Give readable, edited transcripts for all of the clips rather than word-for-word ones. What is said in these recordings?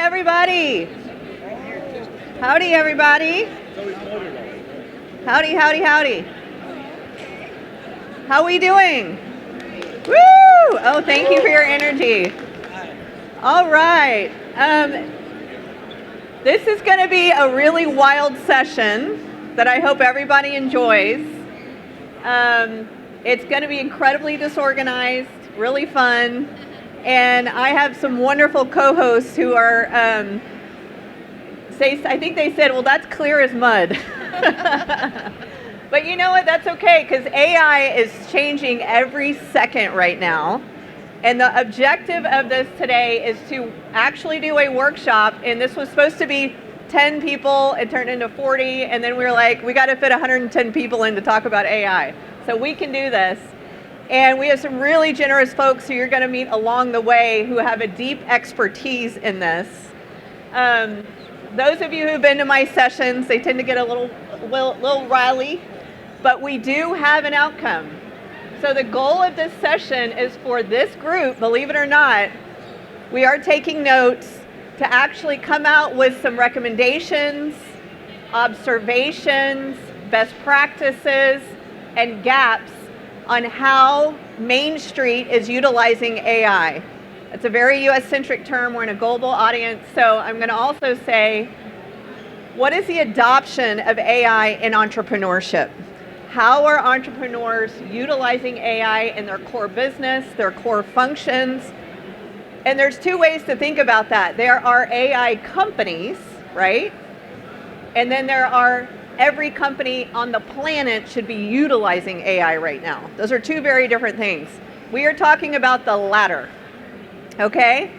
everybody. Howdy, everybody. Howdy, howdy, howdy. How we doing? Woo! Oh, thank you for your energy. All right. This is going to be a really wild session that I hope everybody enjoys. It's going to be incredibly disorganized, really fun, and I have some wonderful co-hosts who are, I think they said, well, that's clear as mud. But you know what, that's okay, because AI is changing every second right now. And the objective of this today is to actually do a workshop, and this was supposed to be 10 people, it turned into 40, and then we were like, we got to fit 110 people in to talk about AI. So we can do this. And we have some really generous folks who you're going to meet along the way who have a deep expertise in this. Those of you who've been to my sessions, they tend to get a little riley, but we do have an outcome. So the goal of this session is for this group, believe it or not, we are taking notes to actually come out with some recommendations, observations, best practices, and gaps on how Main Street is utilizing AI. It's a very US-centric term. We're in a global audience. So I'm going to also say, what is the adoption of AI in entrepreneurship? How are entrepreneurs utilizing AI in their core business, their core functions? And there's two ways to think about that. There are AI companies, right? And then there are every company on the planet should be utilizing AI right now. Those are two very different things. We are talking about the latter, okay?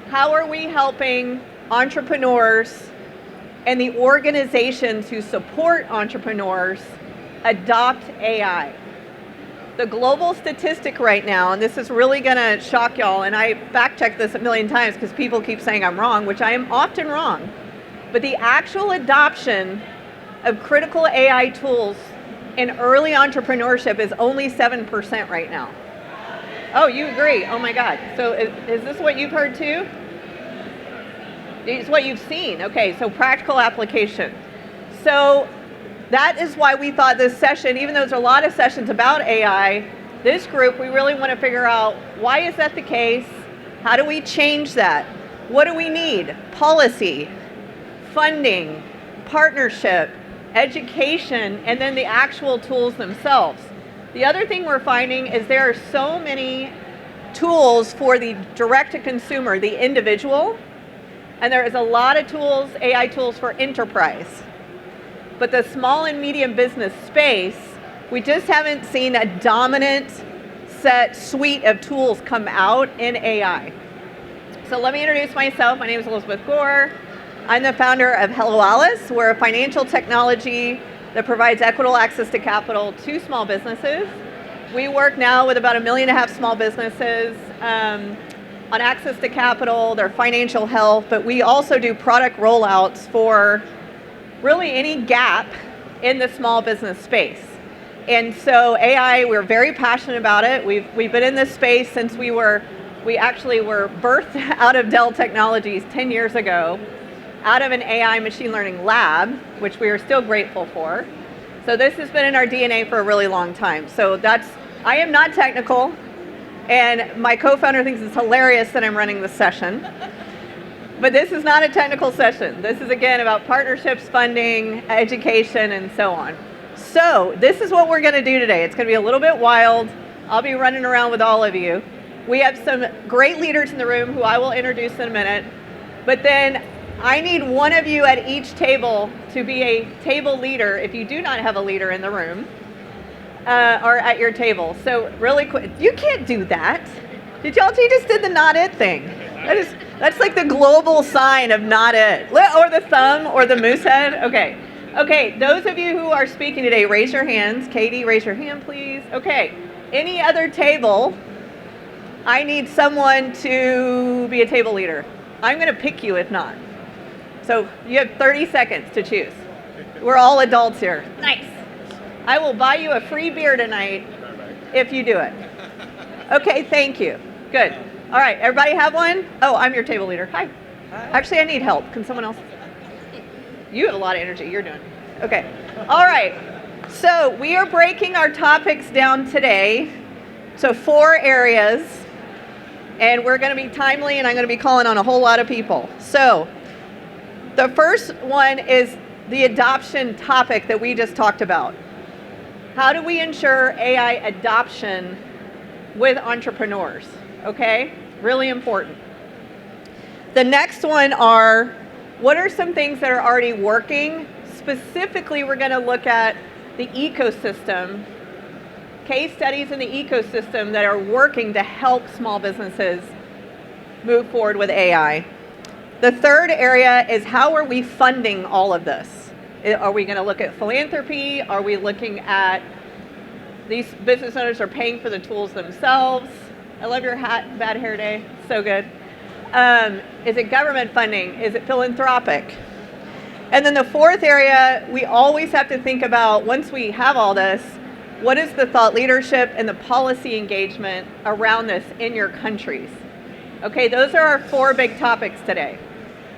How are we helping entrepreneurs and the organizations who support entrepreneurs adopt AI? The global statistic right now, and this is really gonna shock y'all, and I fact-checked this a million times because people keep saying I'm wrong, which I am often wrong, but the actual adoption of critical AI tools in early entrepreneurship is only 7% right now. Oh, you agree? Oh my God. So is this what you've heard too? It's what you've seen. Okay, so practical application. So that is why we thought this session, even though there's a lot of sessions about AI, this group, we really want to figure out, why is that the case? How do we change that? What do we need? Policy, funding, partnership, education, and then the actual tools themselves. The other thing we're finding is there are so many tools for the direct-to-consumer, the individual, and there is a lot of tools, AI tools for enterprise. But the small and medium business space, we just haven't seen a dominant suite of tools come out in AI. So let me introduce myself. My name is Elizabeth Gore. I'm the founder of Hello Alice. We're a financial technology that provides equitable access to capital to small businesses. We work now with about 1.5 million small businesses on access to capital, their financial health, but we also do product rollouts for really any gap in the small business space. And so AI, we're very passionate about it. We've been in this space since we actually were birthed out of Dell Technologies 10 years ago, out of an AI machine learning lab, which we are still grateful for. So this has been in our DNA for a really long time. So I am not technical, and my co-founder thinks it's hilarious that I'm running this session. But this is not a technical session. This is, again, about partnerships, funding, education, and so on. So this is what we're going to do today. It's going to be a little bit wild. I'll be running around with all of you. We have some great leaders in the room who I will introduce in a minute. But then I need one of you at each table to be a table leader if you do not have a leader in the room or at your table. So really quick, you can't do that. Did y'all see, just did the not it thing. That's like the global sign of not it. Or the thumb or the moose head. Okay, those of you who are speaking today, raise your hands. Katie, raise your hand, please. Okay, any other table, I need someone to be a table leader. I'm going to pick you if not. So you have 30 seconds to choose. We're all adults here. Nice. I will buy you a free beer tonight if you do it. Okay, thank you. Good. All right, everybody have one? Oh, I'm your table leader. Hi. Actually, I need help. Can someone else? You have a lot of energy. You're doing it. Okay. All right. So we are breaking our topics down today. So 4 areas. And we're going to be timely, and I'm going to be calling on a whole lot of people. So the first one is the adoption topic that we just talked about. How do we ensure AI adoption with entrepreneurs? Okay? Really important. The next one are, what are some things that are already working? Specifically, we're going to look at the ecosystem, case studies in the ecosystem that are working to help small businesses move forward with AI. The third area is, how are we funding all of this? Are we going to look at philanthropy? Are we looking at these business owners are paying for the tools themselves? I love your hat, Bad Hair Day, so good. Is it government funding? Is it philanthropic? And then the fourth area, we always have to think about, once we have all this, what is the thought leadership and the policy engagement around this in your countries? Okay, those are our 4 big topics today.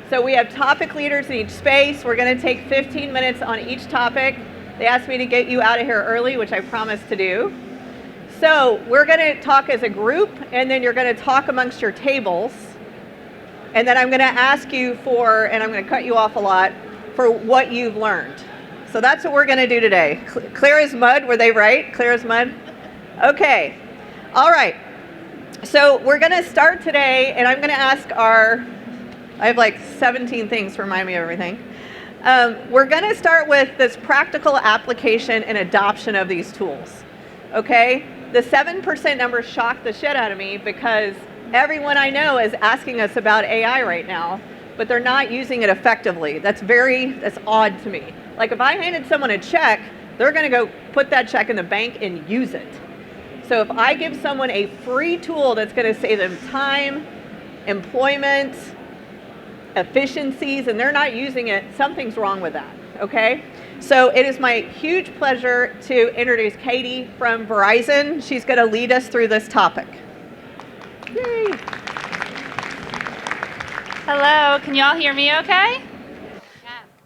So we have topic leaders in each space. We're going to take 15 minutes on each topic. They asked me to get you out of here early, which I promised to do. So we're going to talk as a group, and then you're going to talk amongst your tables. And then I'm going to ask you for, and I'm going to cut you off a lot, for what you've learned. So that's what we're going to do today. Clear as mud, were they right? Clear as mud? Okay. All right. So we're going to start today, and I'm going to ask I have like 17 things to remind me of everything. We're going to start with this practical application and adoption of these tools. Okay? The 7% number shocked the shit out of me, because everyone I know is asking us about AI right now, but they're not using it effectively. That's odd to me. Like, if I handed someone a check, they're going to go put that check in the bank and use it. So if I give someone a free tool that's going to save them time, employment, efficiencies, and they're not using it, something's wrong with that, okay? So it is my huge pleasure to introduce Katie from Verizon. She's going to lead us through this topic. Yay. Hello, can you all hear me okay?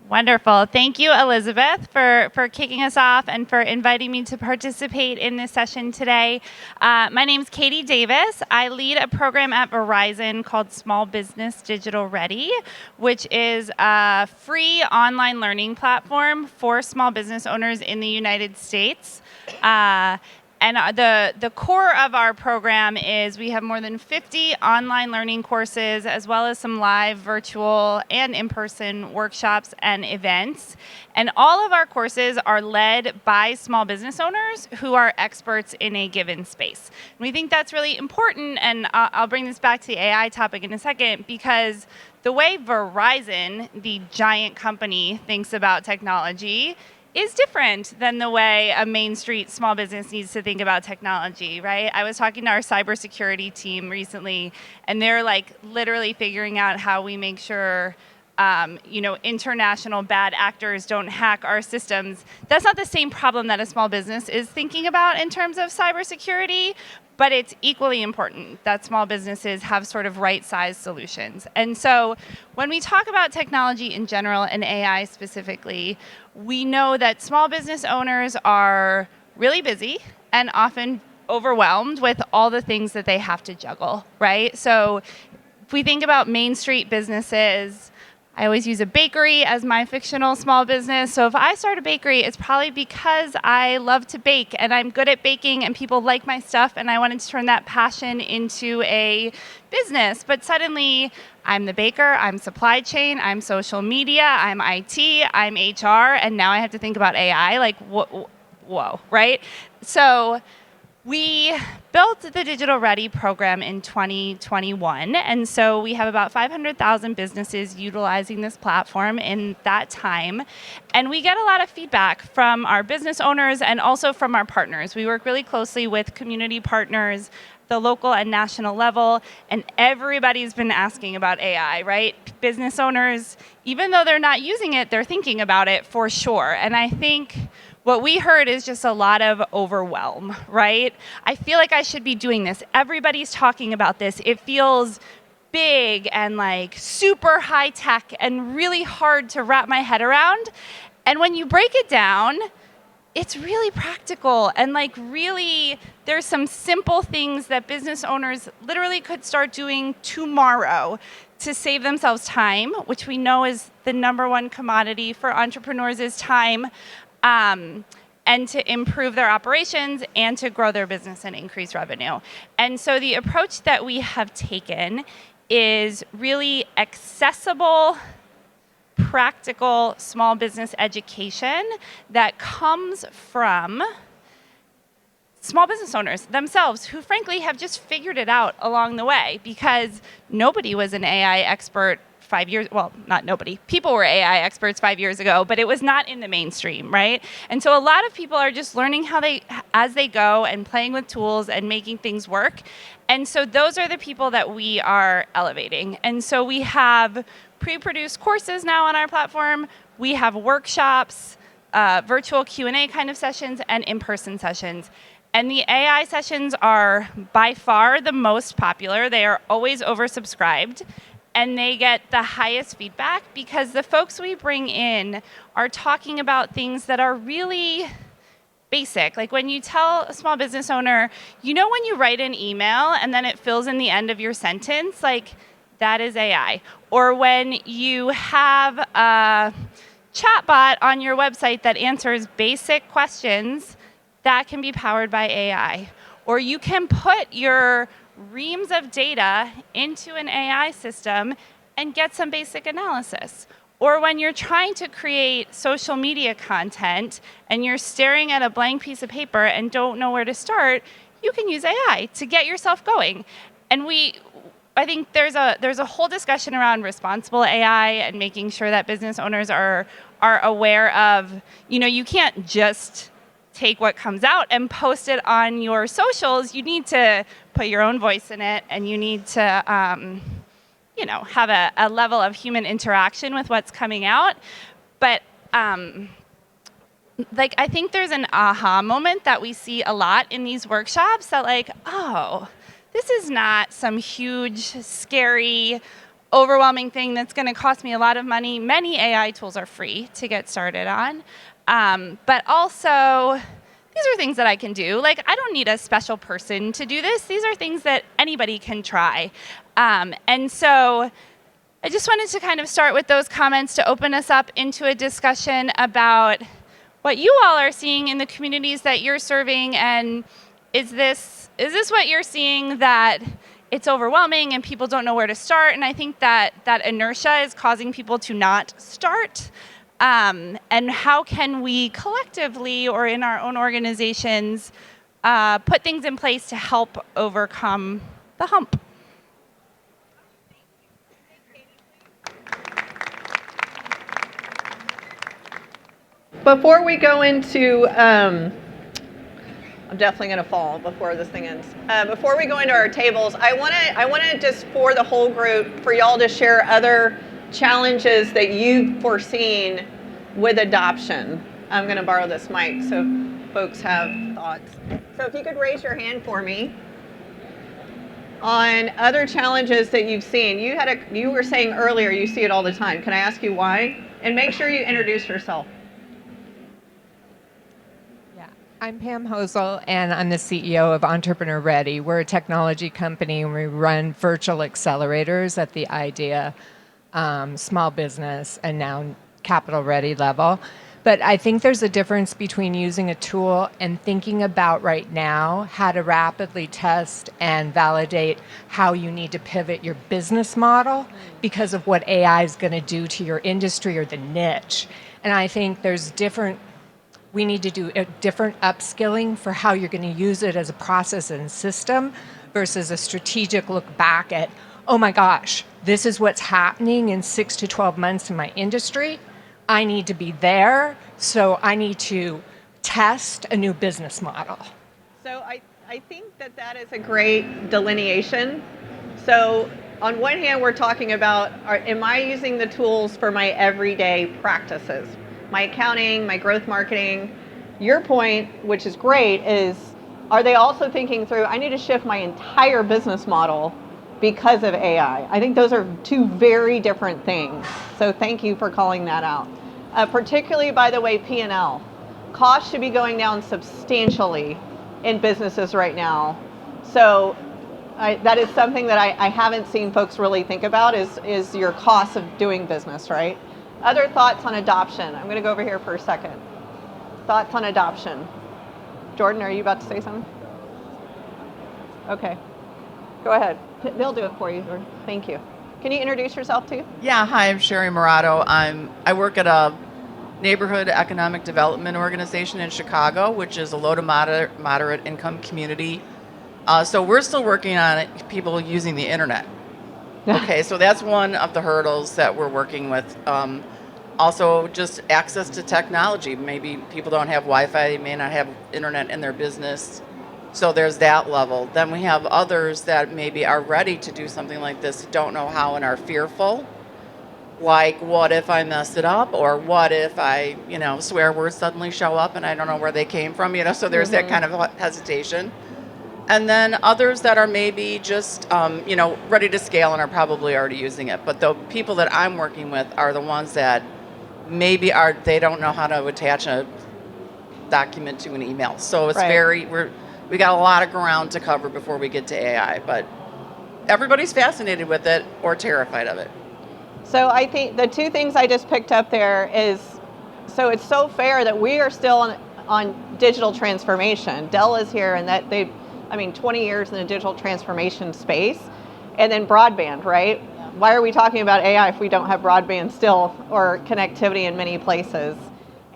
Wonderful. Thank you, Elizabeth, for kicking us off and for inviting me to participate in this session today. My name's Katie Davis. I lead a program at Verizon called Small Business Digital Ready, which is a free online learning platform for small business owners in the United States. And the core of our program is we have more than 50 online learning courses, as well as some live, virtual, and in-person workshops and events. And all of our courses are led by small business owners who are experts in a given space. And we think that's really important, and I'll bring this back to the AI topic in a second, because the way Verizon, the giant company, thinks about technology is different than the way a Main Street small business needs to think about technology, right? I was talking to our cybersecurity team recently, and they're like literally figuring out how we make sure international bad actors don't hack our systems. That's not the same problem that a small business is thinking about in terms of cybersecurity, but it's equally important that small businesses have sort of right-sized solutions. And so when we talk about technology in general and AI specifically, we know that small business owners are really busy and often overwhelmed with all the things that they have to juggle, right? So if we think about Main Street businesses, I always use a bakery as my fictional small business. So if I start a bakery, it's probably because I love to bake and I'm good at baking and people like my stuff, and I wanted to turn that passion into a business. But suddenly I'm the baker, I'm supply chain, I'm social media, I'm IT, I'm HR, and now I have to think about AI. Like, whoa, right? So we built the Digital Ready program in 2021, and so we have about 500,000 businesses utilizing this platform in that time, and we get a lot of feedback from our business owners and also from our partners. We work really closely with community partners, the local and national level, and everybody's been asking about AI, right? Business owners, even though they're not using it, they're thinking about it for sure, and I think what we heard is just a lot of overwhelm, right? I feel like I should be doing this. Everybody's talking about this. It feels big and like super high tech and really hard to wrap my head around. And when you break it down, it's really practical and like really there's some simple things that business owners literally could start doing tomorrow to save themselves time, which we know is the number one commodity for entrepreneurs is time, and to improve their operations and to grow their business and increase revenue. And so the approach that we have taken is really accessible, practical small business education that comes from small business owners themselves who frankly have just figured it out along the way, because nobody was an AI expert 5 years, well, not nobody, people were AI experts 5 years ago, but it was not in the mainstream, right? And so a lot of people are just learning as they go and playing with tools and making things work. And so those are the people that we are elevating. And so we have pre-produced courses now on our platform. We have workshops, virtual Q&A kind of sessions, and in-person sessions. And the AI sessions are by far the most popular. They are always oversubscribed. And they get the highest feedback because the folks we bring in are talking about things that are really basic. Like when you tell a small business owner, you know when you write an email and then it fills in the end of your sentence, like that is AI. Or when you have a chatbot on your website that answers basic questions, that can be powered by AI. Or you can put your reams of data into an AI system and get some basic analysis. Or when you're trying to create social media content and you're staring at a blank piece of paper and don't know where to start, you can use AI to get yourself going. And I think there's a whole discussion around responsible AI and making sure that business owners are aware of, you can't just take what comes out and post it on your socials. You need to put your own voice in it, and you need to, have a level of human interaction with what's coming out. But I think there's an aha moment that we see a lot in these workshops that like, oh, this is not some huge, scary, overwhelming thing that's going to cost me a lot of money. Many AI tools are free to get started on. But also, these are things that I can do. Like, I don't need a special person to do this. These are things that anybody can try. And so I just wanted to kind of start with those comments to open us up into a discussion about what you all are seeing in the communities that you're serving. And is this what you're seeing, that it's overwhelming and people don't know where to start? And I think that inertia is causing people to not start. And how can we collectively or in our own organizations put things in place to help overcome the hump? Before we go into, I'm definitely going to fall before this thing ends. Before we go into our tables, I want to just, for the whole group, for y'all to share other challenges that you've foreseen with adoption. I'm going to borrow this mic so folks have thoughts. So if you could raise your hand for me on other challenges that you've seen. You were saying earlier you see it all the time. Can I ask you why? And make sure you introduce yourself. I'm Pam Hosel, and I'm the CEO of Entrepreneur Ready. We're a technology company, and we run virtual accelerators at the idea, small business, and now capital ready level. But I think there's a difference between using a tool and thinking about right now how to rapidly test and validate how you need to pivot your business model because of what AI is going to do to your industry or the niche. And I think we need to do a different upskilling for how you're going to use it as a process and system versus a strategic look back at, oh my gosh, this is what's happening in 6 to 12 months in my industry. I need to be there, so I need to test a new business model. So I think that is a great delineation. So on one hand, we're talking about, am I using the tools for my everyday practices? My accounting, my growth marketing. Your point, which is great, is are they also thinking through, I need to shift my entire business model because of AI. I think those are two very different things. So thank you for calling that out. Particularly, by the way, P&L. Costs should be going down substantially in businesses right now. So that is something that I haven't seen folks really think about is your cost of doing business, right? Other thoughts on adoption? I'm going to go over here for a second. Thoughts on adoption? Jordan, are you about to say something? Okay. Go ahead. They'll do it for you, Jordan. Thank you. Can you introduce yourself too? Yeah, hi, I'm Sherry Morato. I work at a neighborhood economic development organization in Chicago, which is a low to moderate income community. So we're still working on it, people using the internet. Okay, so that's one of the hurdles that we're working with. Also, just access to technology. Maybe people don't have Wi-Fi, they may not have internet in their business. So there's that level. Then we have others that maybe are ready to do something like this, don't know how and are fearful. Like, what if I mess it up? Or what if I, swear words suddenly show up and I don't know where they came from, so there's that kind of hesitation. And then others that are maybe just, ready to scale and are probably already using it. But the people that I'm working with are the ones that maybe they don't know how to attach a document to an email. So it's we got a lot of ground to cover before we get to AI, but everybody's fascinated with it or terrified of it. So I think the two things I just picked up there is, so it's so fair that we are still on digital transformation. Dell is here and that 20 years in the digital transformation space, and then broadband, right? Yeah. Why are we talking about AI if we don't have broadband still or connectivity in many places?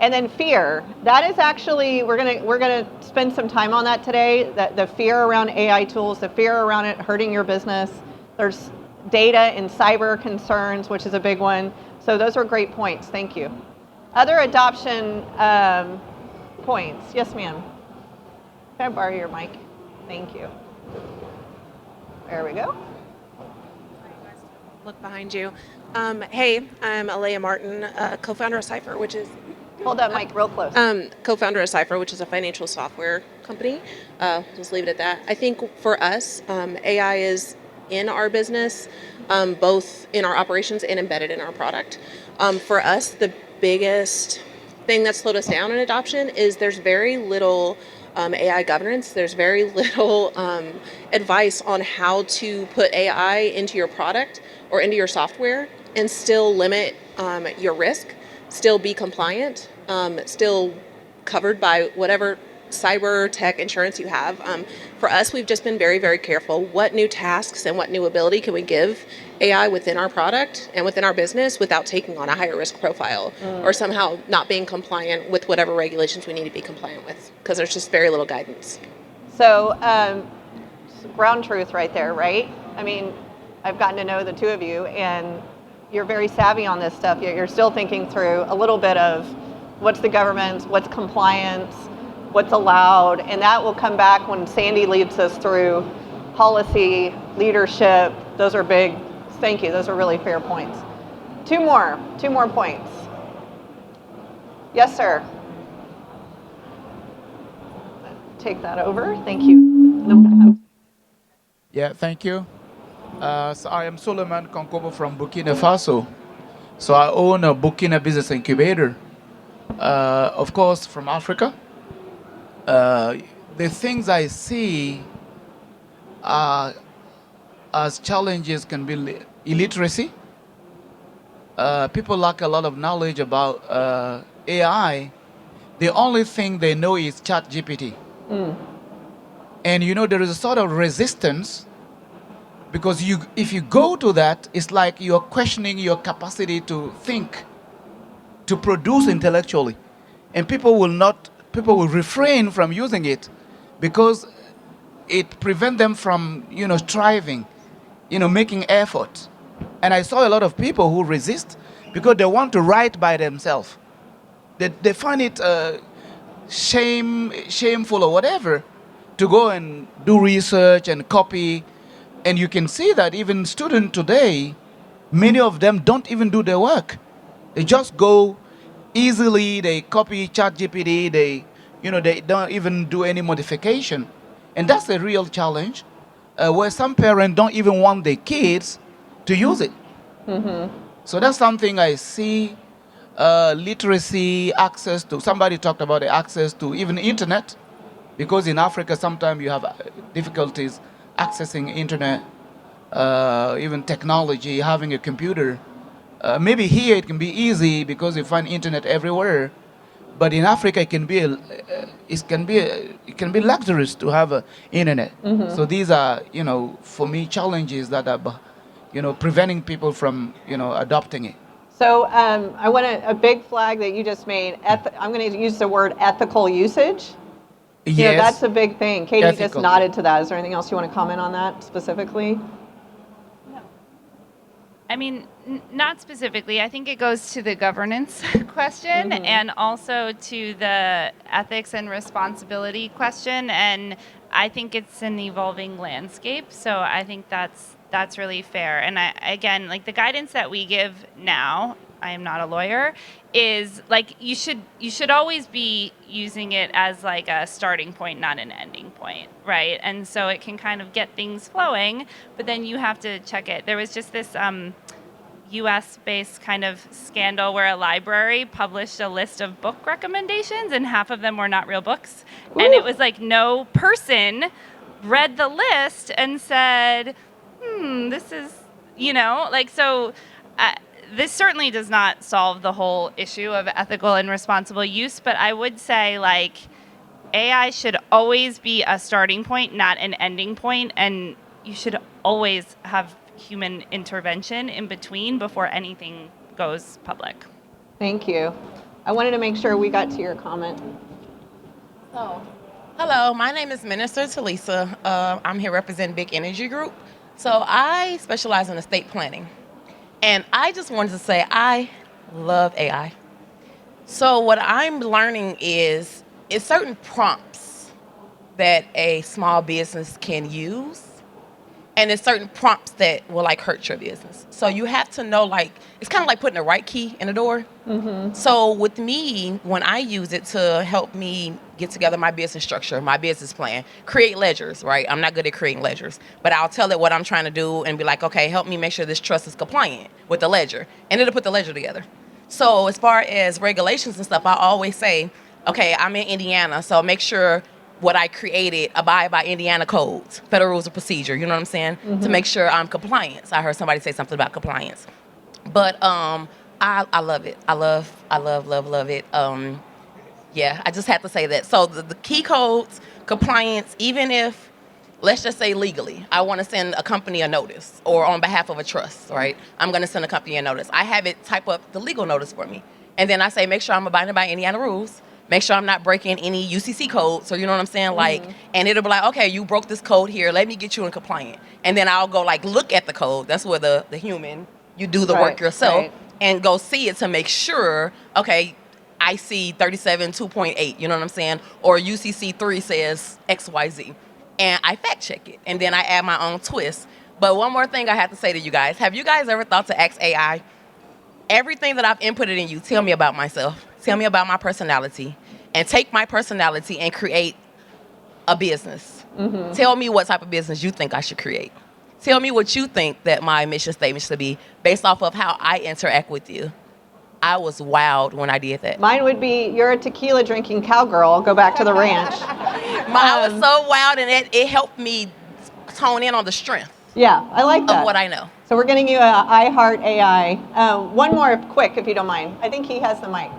And then fear. That is actually, we're gonna spend some time on that today, the fear around AI tools, the fear around it hurting your business. There's data and cyber concerns, which is a big one. So those are great points, thank you. Other adoption points, yes ma'am. Can I borrow your mic? Thank you. There we go. Look behind you. Hey, I'm Alea Martin, co-founder of Cypher, which is... Hold that mic real close. Co-founder of Cypher, which is a financial software company. Just leave it at that. I think for us, AI is in our business, both in our operations and embedded in our product. For us, the biggest thing that slowed us down in adoption is there's very little AI governance. There's very little advice on how to put AI into your product or into your software and still limit your risk, still be compliant, still covered by whatever cyber tech insurance you have. For us, we've just been very, very careful. What new tasks and what new ability can we give AI within our product and within our business without taking on a higher risk profile or somehow not being compliant with whatever regulations we need to be compliant with, because there's just very little guidance. So ground truth right there, right? I mean, I've gotten to know the two of you and you're very savvy on this stuff, yet you're still thinking through a little bit of what's the government, what's compliance, what's allowed, and that will come back when Sandy leads us through policy, leadership. Those are big, thank you, those are really fair points. Two more points. Yes, sir. Take that over, thank you. Yeah, thank you. So I am Suleiman Konkobo from Burkina Faso. So I own a Burkina business incubator, of course, from Africa. The things I see as challenges can be illiteracy. People lack a lot of knowledge about AI. The only thing they know is ChatGPT. And there is a sort of resistance because if you go to that, it's like you're questioning your capacity to think, to produce intellectually. And people will refrain from using it because it prevents them from, striving, making effort. And I saw a lot of people who resist because they want to write by themselves. They find it shameful or whatever to go and do research and copy. And you can see that even students today, many of them don't even do their work. They just go easily, they copy ChatGPT, they don't even do any modification. And that's a real challenge. where some parents don't even want their kids to use it. So that's something I see. Literacy, access to, somebody talked about the access to even internet, because in Africa sometimes you have difficulties accessing internet, even technology, having a computer. Maybe here it can be easy because you find internet everywhere, but in Africa it can be it can be luxurious to have a internet. So these are, for me, challenges that are, preventing people from, adopting it. So I want a big flag that you just made. I'm going to use the word ethical usage. Yes, That's a big thing. Katie just ethical, nodded to that. Is there anything else you want to comment on that specifically? I mean, not specifically. I think it goes to the governance question and also to the ethics and responsibility question. And I think it's an evolving landscape. So I think that's really fair. And again, like the guidance that we give now, I am not a lawyer, is like you should always be using it as like a starting point, not an ending point, right? And so it can kind of get things flowing, but then you have to check it. There was just this US-based kind of scandal where a library published a list of book recommendations and half of them were not real books. Ooh. And it was like no person read the list and said, this is, so this certainly does not solve the whole issue of ethical and responsible use, but I would say like AI should always be a starting point, not an ending point, and you should always have human intervention in between before anything goes public. Thank you. I wanted to make sure we got to your comment. So, hello, my name is Minister Talisa. I'm here representing Big Energy Group. So I specialize in estate planning. And I just wanted to say I love AI. So what I'm learning is certain prompts that a small business can use, and there's certain prompts that will like hurt your business. So you have to know, like, it's kind of like putting the right key in the door. So with me, when I use it to help me get together my business structure, my business plan, create ledgers, right? I'm not good at creating ledgers, but I'll tell it what I'm trying to do and be like, okay, help me make sure this trust is compliant with the ledger. And it'll put the ledger together. So as far as regulations and stuff, I always say, okay, I'm in Indiana, so make sure what I created abide by Indiana codes, federal rules of procedure, you know what I'm saying? To make sure I'm compliant. So I heard somebody say something about compliance. But I love it. I love it. Yeah, I just have to say that. So the key codes, compliance, even if, let's just say legally, I want to send a company a notice or on behalf of a trust, right? I'm going to send a company a notice. I have it type up the legal notice for me. And then I say, make sure I'm abiding by Indiana rules. Make sure I'm not breaking any UCC codes, so you know what I'm saying? Like, and it'll be like, okay, you broke this code here. Let me get you in compliant. And then I'll go like look at the code. That's where the human, you do the work yourself and go see it to make sure, okay, I see 37 2.8, you know what I'm saying? Or UCC 3 says XYZ. And I fact check it. And then I add my own twist. But one more thing I have to say to you guys. Have you guys ever thought to ask AI, everything that I've inputted in you, tell me about myself. Tell me about my personality, and take my personality and create a business. Tell me what type of business you think I should create. Tell me what you think that my mission statement should be based off of how I interact with you. I was wowed when I did that. Mine would be, you're a tequila drinking cowgirl, go back to the ranch. I was so wowed, and it helped me tone in on the strength Yeah, I like that. of what I know. So we're getting you a I Heart AI. One more quick, if you don't mind. I think he has the mic.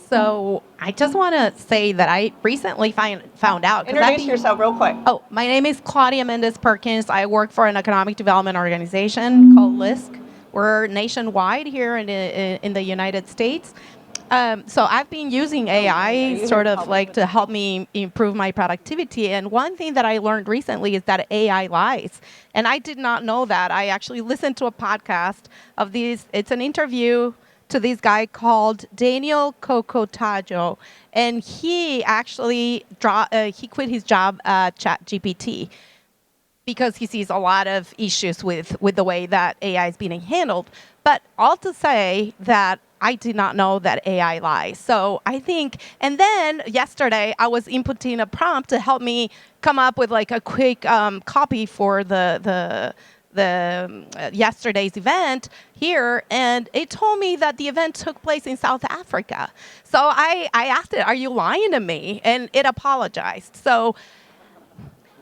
So I just want to say that I recently found out. Introduce yourself real quick. Oh, my name is Claudia Mendez Perkins. I work for an economic development organization called LISC. We're nationwide here in the United States. So I've been using AI sort of like to help me improve my productivity. And one thing that I learned recently is that AI lies. And I did not know that. I actually listened to a podcast of these. It's an interview to this guy called Daniel Kokotajo, and he actually he quit his job at ChatGPT. because he sees a lot of issues with the way that AI is being handled. But all to say that I did not know that AI lies. So I think, and then yesterday I was inputting a prompt to help me come up with like a quick copy for the yesterday's event here, and it told me that the event took place in South Africa. So I asked it, "Are you lying to me?" And it apologized. So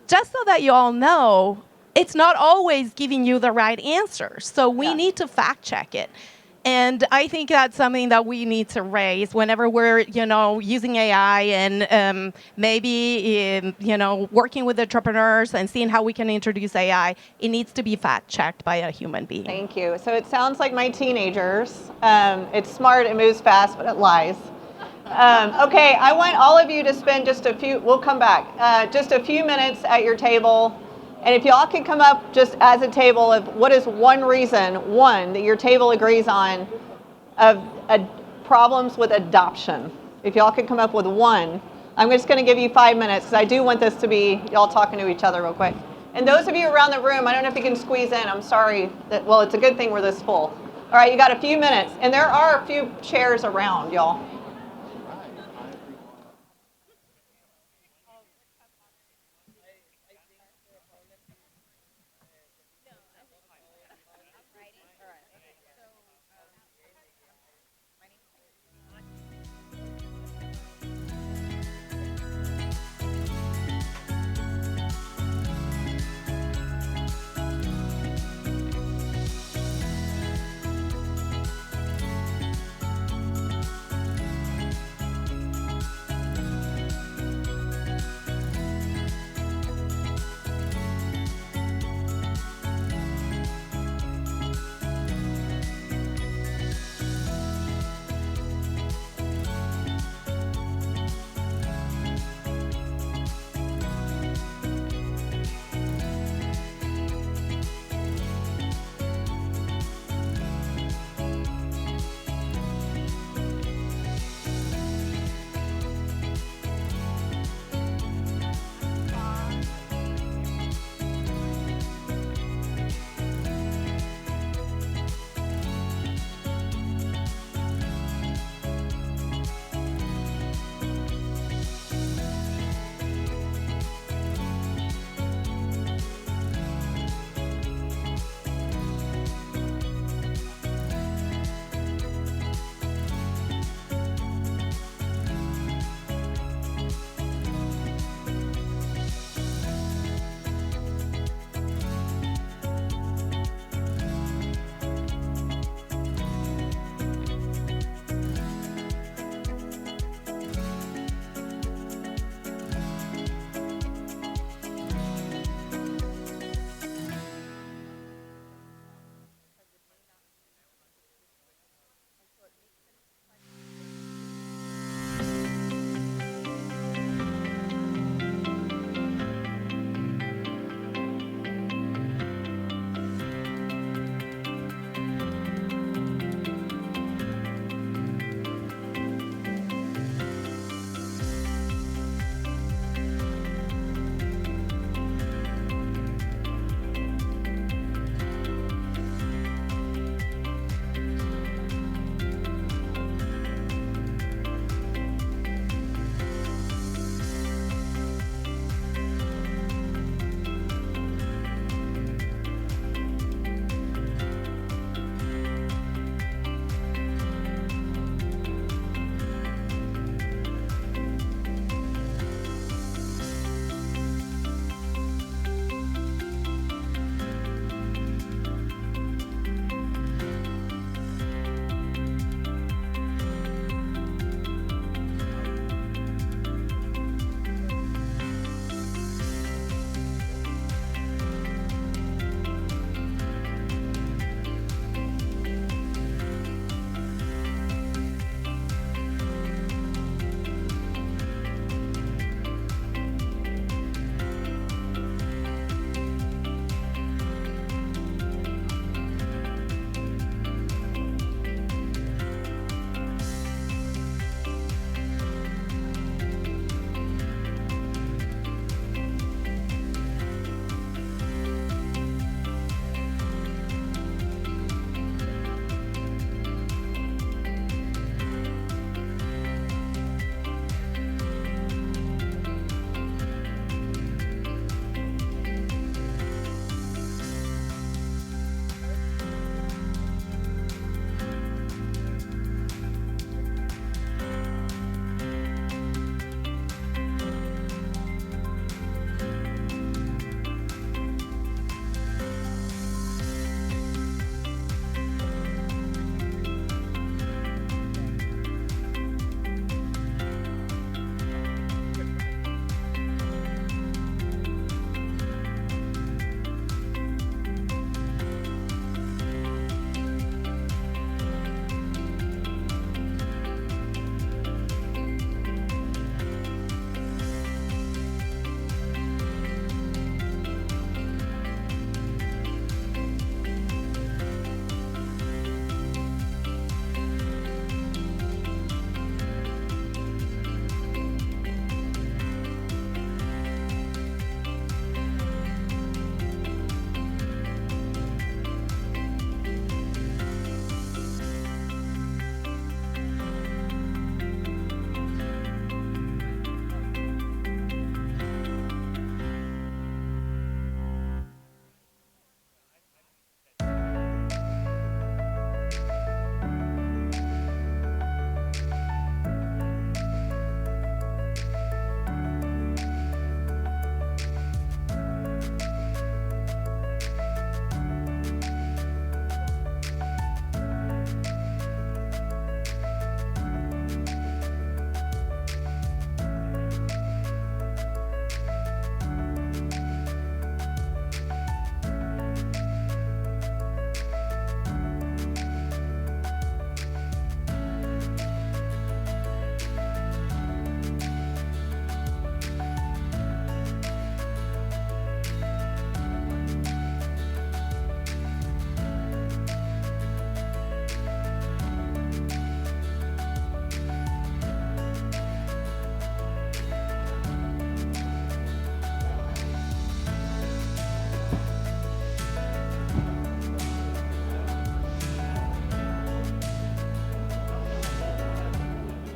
just so that you all know, it's not always giving you the right answer. So we need to fact check it. And I think that's something that we need to raise whenever we're, using AI and maybe, working with entrepreneurs and seeing how we can introduce AI. It needs to be fact checked by a human being. Thank you. So it sounds like my teenagers. It's smart, it moves fast, but it lies. Okay, I want all of you to spend we'll come back, just a few minutes at your table. And if y'all can come up just as a table of what is one reason, that your table agrees on, of problems with adoption. If y'all could come up with one. I'm just going to give you 5 minutes because I do want this to be y'all talking to each other real quick. And those of you around the room, I don't know if you can squeeze in. I'm sorry. It's a good thing we're this full. All right, you got a few minutes. And there are a few chairs around, y'all.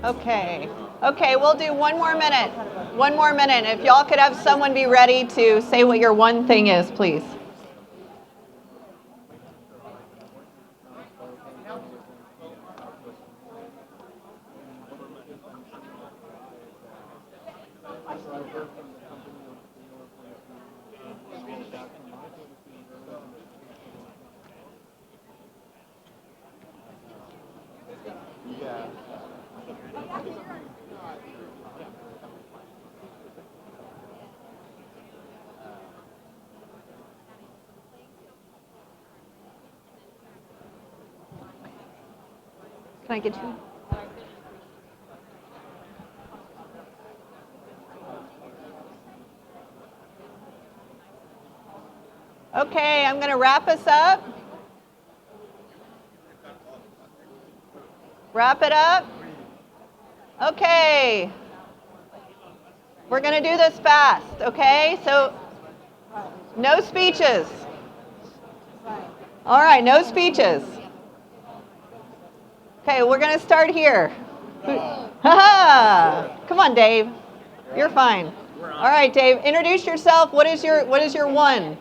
Okay. Okay, we'll do one more minute. One more minute. If y'all could have someone be ready to say what your one thing is, please. Can I get you? Okay, I'm going to wrap us up. Wrap it up. Okay. We're going to do this fast, okay? So, no speeches. All right, no speeches. Okay, we're going to start here. Come on, Dave. You're fine. All right, Dave, introduce yourself. What is your one?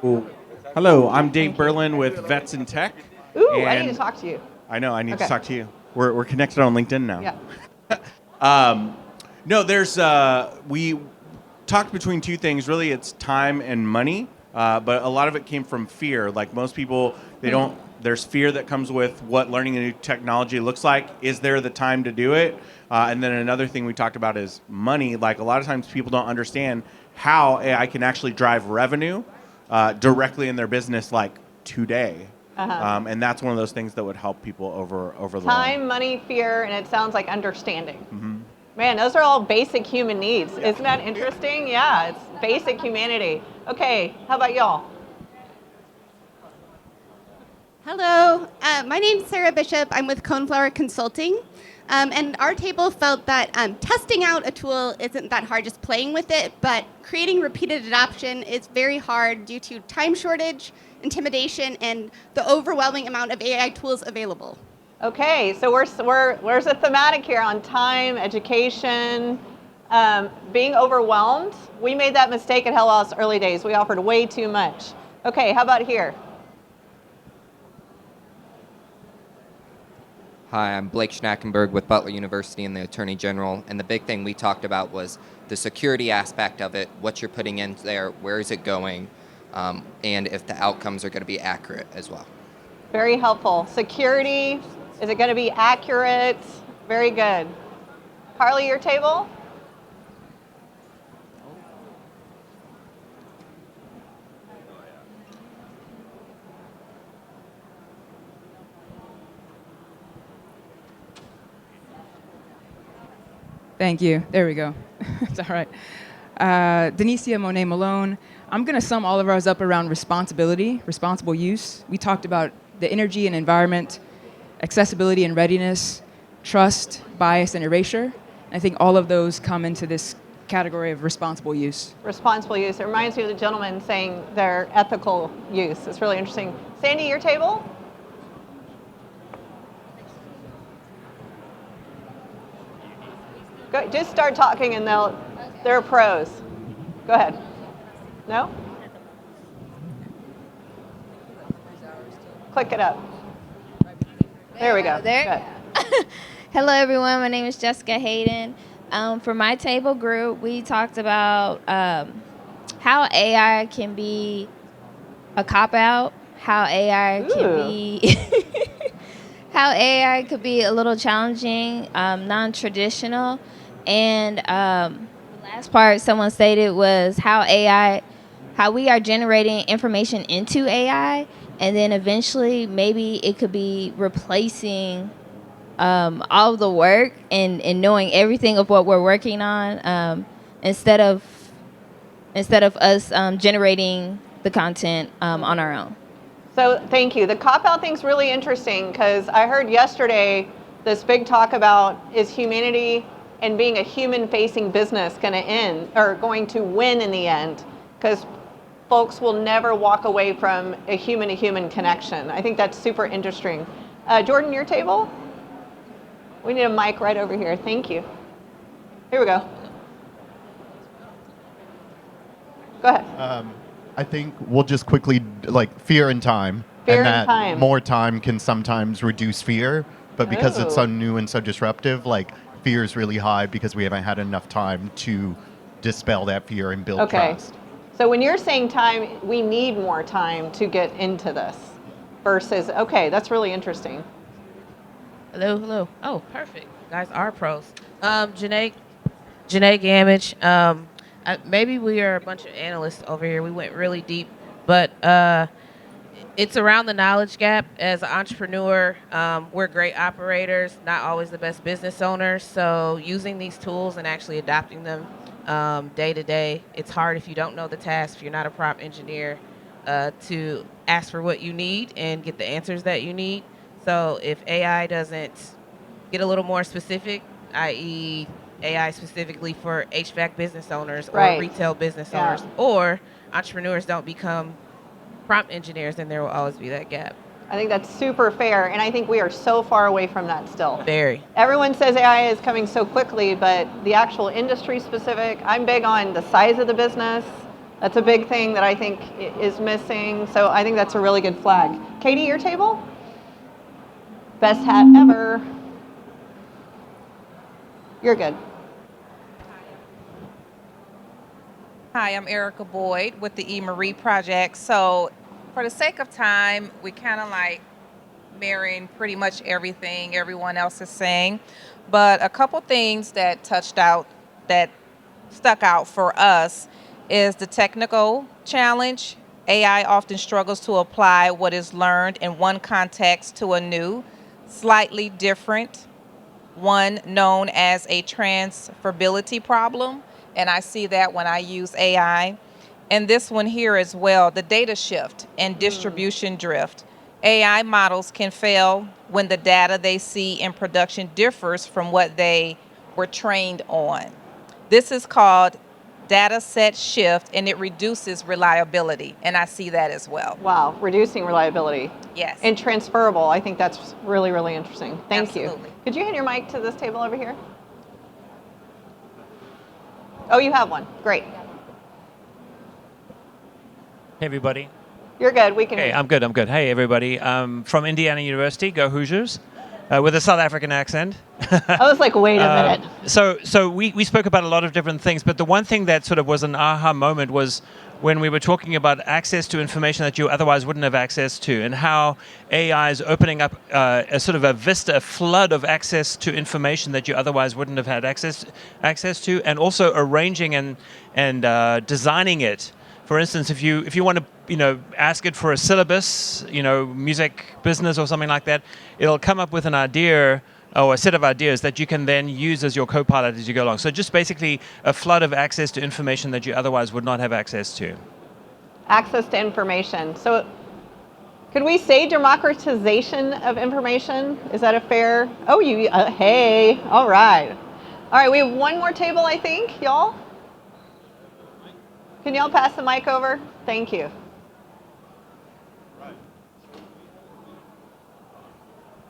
Ooh. Hello, I'm Dave Berlin with Vets in Tech. Ooh, I need to talk to you. I know, I need Okay. to talk to you. We're connected on LinkedIn now. Yeah. No, there's we talked between two things. Really, it's time and money, but a lot of it came from fear. Like most people, they don't. There's fear that comes with what learning a new technology looks like. Is there the time to do it? And then another thing we talked about is money. Like a lot of times people don't understand how AI can actually drive revenue directly in their business, like today. And that's one of those things that would help people over the Time, money, fear, and it sounds like understanding. Man, those are all basic human needs. Isn't that interesting? Yeah, it's basic humanity. Okay, how about y'all? Hello, my name's Sarah Bishop. I'm with Coneflower Consulting. And our table felt that testing out a tool isn't that hard, just playing with it, but creating repeated adoption is very hard due to time shortage, intimidation, and the overwhelming amount of AI tools available. Okay, so where's a thematic here on time, education, being overwhelmed. We made that mistake at Hell House early days. We offered way too much. Okay, how about here? Hi, I'm Blake Schnackenberg with Butler University and the Attorney General, and the big thing we talked about was the security aspect of it, what you're putting in there, where is it going, and if the outcomes are going to be accurate as well. Very helpful. Security, is it going to be accurate? Very good. Carly, your table? Thank you. There we go. It's all right. Denicia Monet Malone. I'm going to sum all of ours up around responsibility, responsible use. We talked about the energy and environment, accessibility and readiness, trust, bias, and erasure. And I think all of those come into this category of responsible use. Responsible use. It reminds me of the gentleman saying their ethical use. It's really interesting. Sandy, your table? Go, just start talking and they're pros. Go ahead. No? Click it up. There we go. There. Hello, everyone. My name is Jessica Hayden. For my table group, we talked about how AI can be a cop-out, how AI can be how AI could be a little challenging, non-traditional, and the last part someone stated was how we are generating information into AI, and then eventually maybe it could be replacing all of the work and knowing everything of what we're working on, instead of us generating the content on our own. So thank you. The cop-out thing's really interesting because I heard yesterday this big talk about is humanity and being a human-facing business going to win in the end, because folks will never walk away from a human-to-human connection. I think that's super interesting. Jordan, your table? We need a mic right over here. Thank you. Here we go. Go ahead. I think we'll just quickly, like, fear and time. Fear and and that time. more time can sometimes reduce fear. But because it's so new and so disruptive, like, fear is really high because we haven't had enough time to dispel that fear and build trust. So when you're saying time, we need more time to get into this versus, okay, that's really interesting. Hello, hello. Oh, perfect. You guys are pros. Janae Gamage. Maybe we are a bunch of analysts over here. We went really deep, but it's around the knowledge gap. As an entrepreneur, we're great operators, not always the best business owners. So using these tools and actually adopting them day to day, it's hard if you don't know the task, if you're not a prompt engineer, to ask for what you need and get the answers that you need. So if AI doesn't get a little more specific, i.e. AI specifically for HVAC business owners or retail business owners, or entrepreneurs don't become prompt engineers, then there will always be that gap. I think that's super fair, and I think we are so far away from that still. Very. Everyone says AI is coming so quickly, but the actual industry specific, I'm big on the size of the business. That's a big thing that I think is missing. So I think that's a really good flag. Katie, your table? Best hat ever. You're good. Hi, I'm Erica Boyd with the E-Marie Project. So for the sake of time, we kind of like mirroring pretty much everything everyone else is saying. But a couple things that stuck out for us is the technical challenge. AI often struggles to apply what is learned in one context to a new, slightly different one known as a transferability problem. And I see that when I use AI. And this one here as well, the data shift and distribution drift. AI models can fail when the data they see in production differs from what they were trained on. This is called data set shift, and it reduces reliability. And I see that as well. Wow, reducing reliability. Yes. And transferable. I think that's really, really interesting. Thank you. Absolutely. Could you hand your mic to this table over here? Oh, you have one. Great. Hey, everybody. You're good. We can. Okay, I'm good. Hey, everybody. From Indiana University, go Hoosiers, with a South African accent. I was like, wait a minute. So we spoke about a lot of different things, but the one thing that sort of was an aha moment was when we were talking about access to information that you otherwise wouldn't have access to, and how AI is opening up a sort of a vista, a flood of access to information that you otherwise wouldn't have had access to, and also arranging and designing it. For instance, if you want to ask it for a syllabus, music business or something like that, it'll come up with an idea or a set of ideas that you can then use as your co-pilot as you go along. So just basically a flood of access to information that you otherwise would not have access to. Access to information. So could we say democratization of information? Is that a fair? Oh, hey, all right. All right, we have one more table, I think, y'all. Can y'all pass the mic over? Thank you.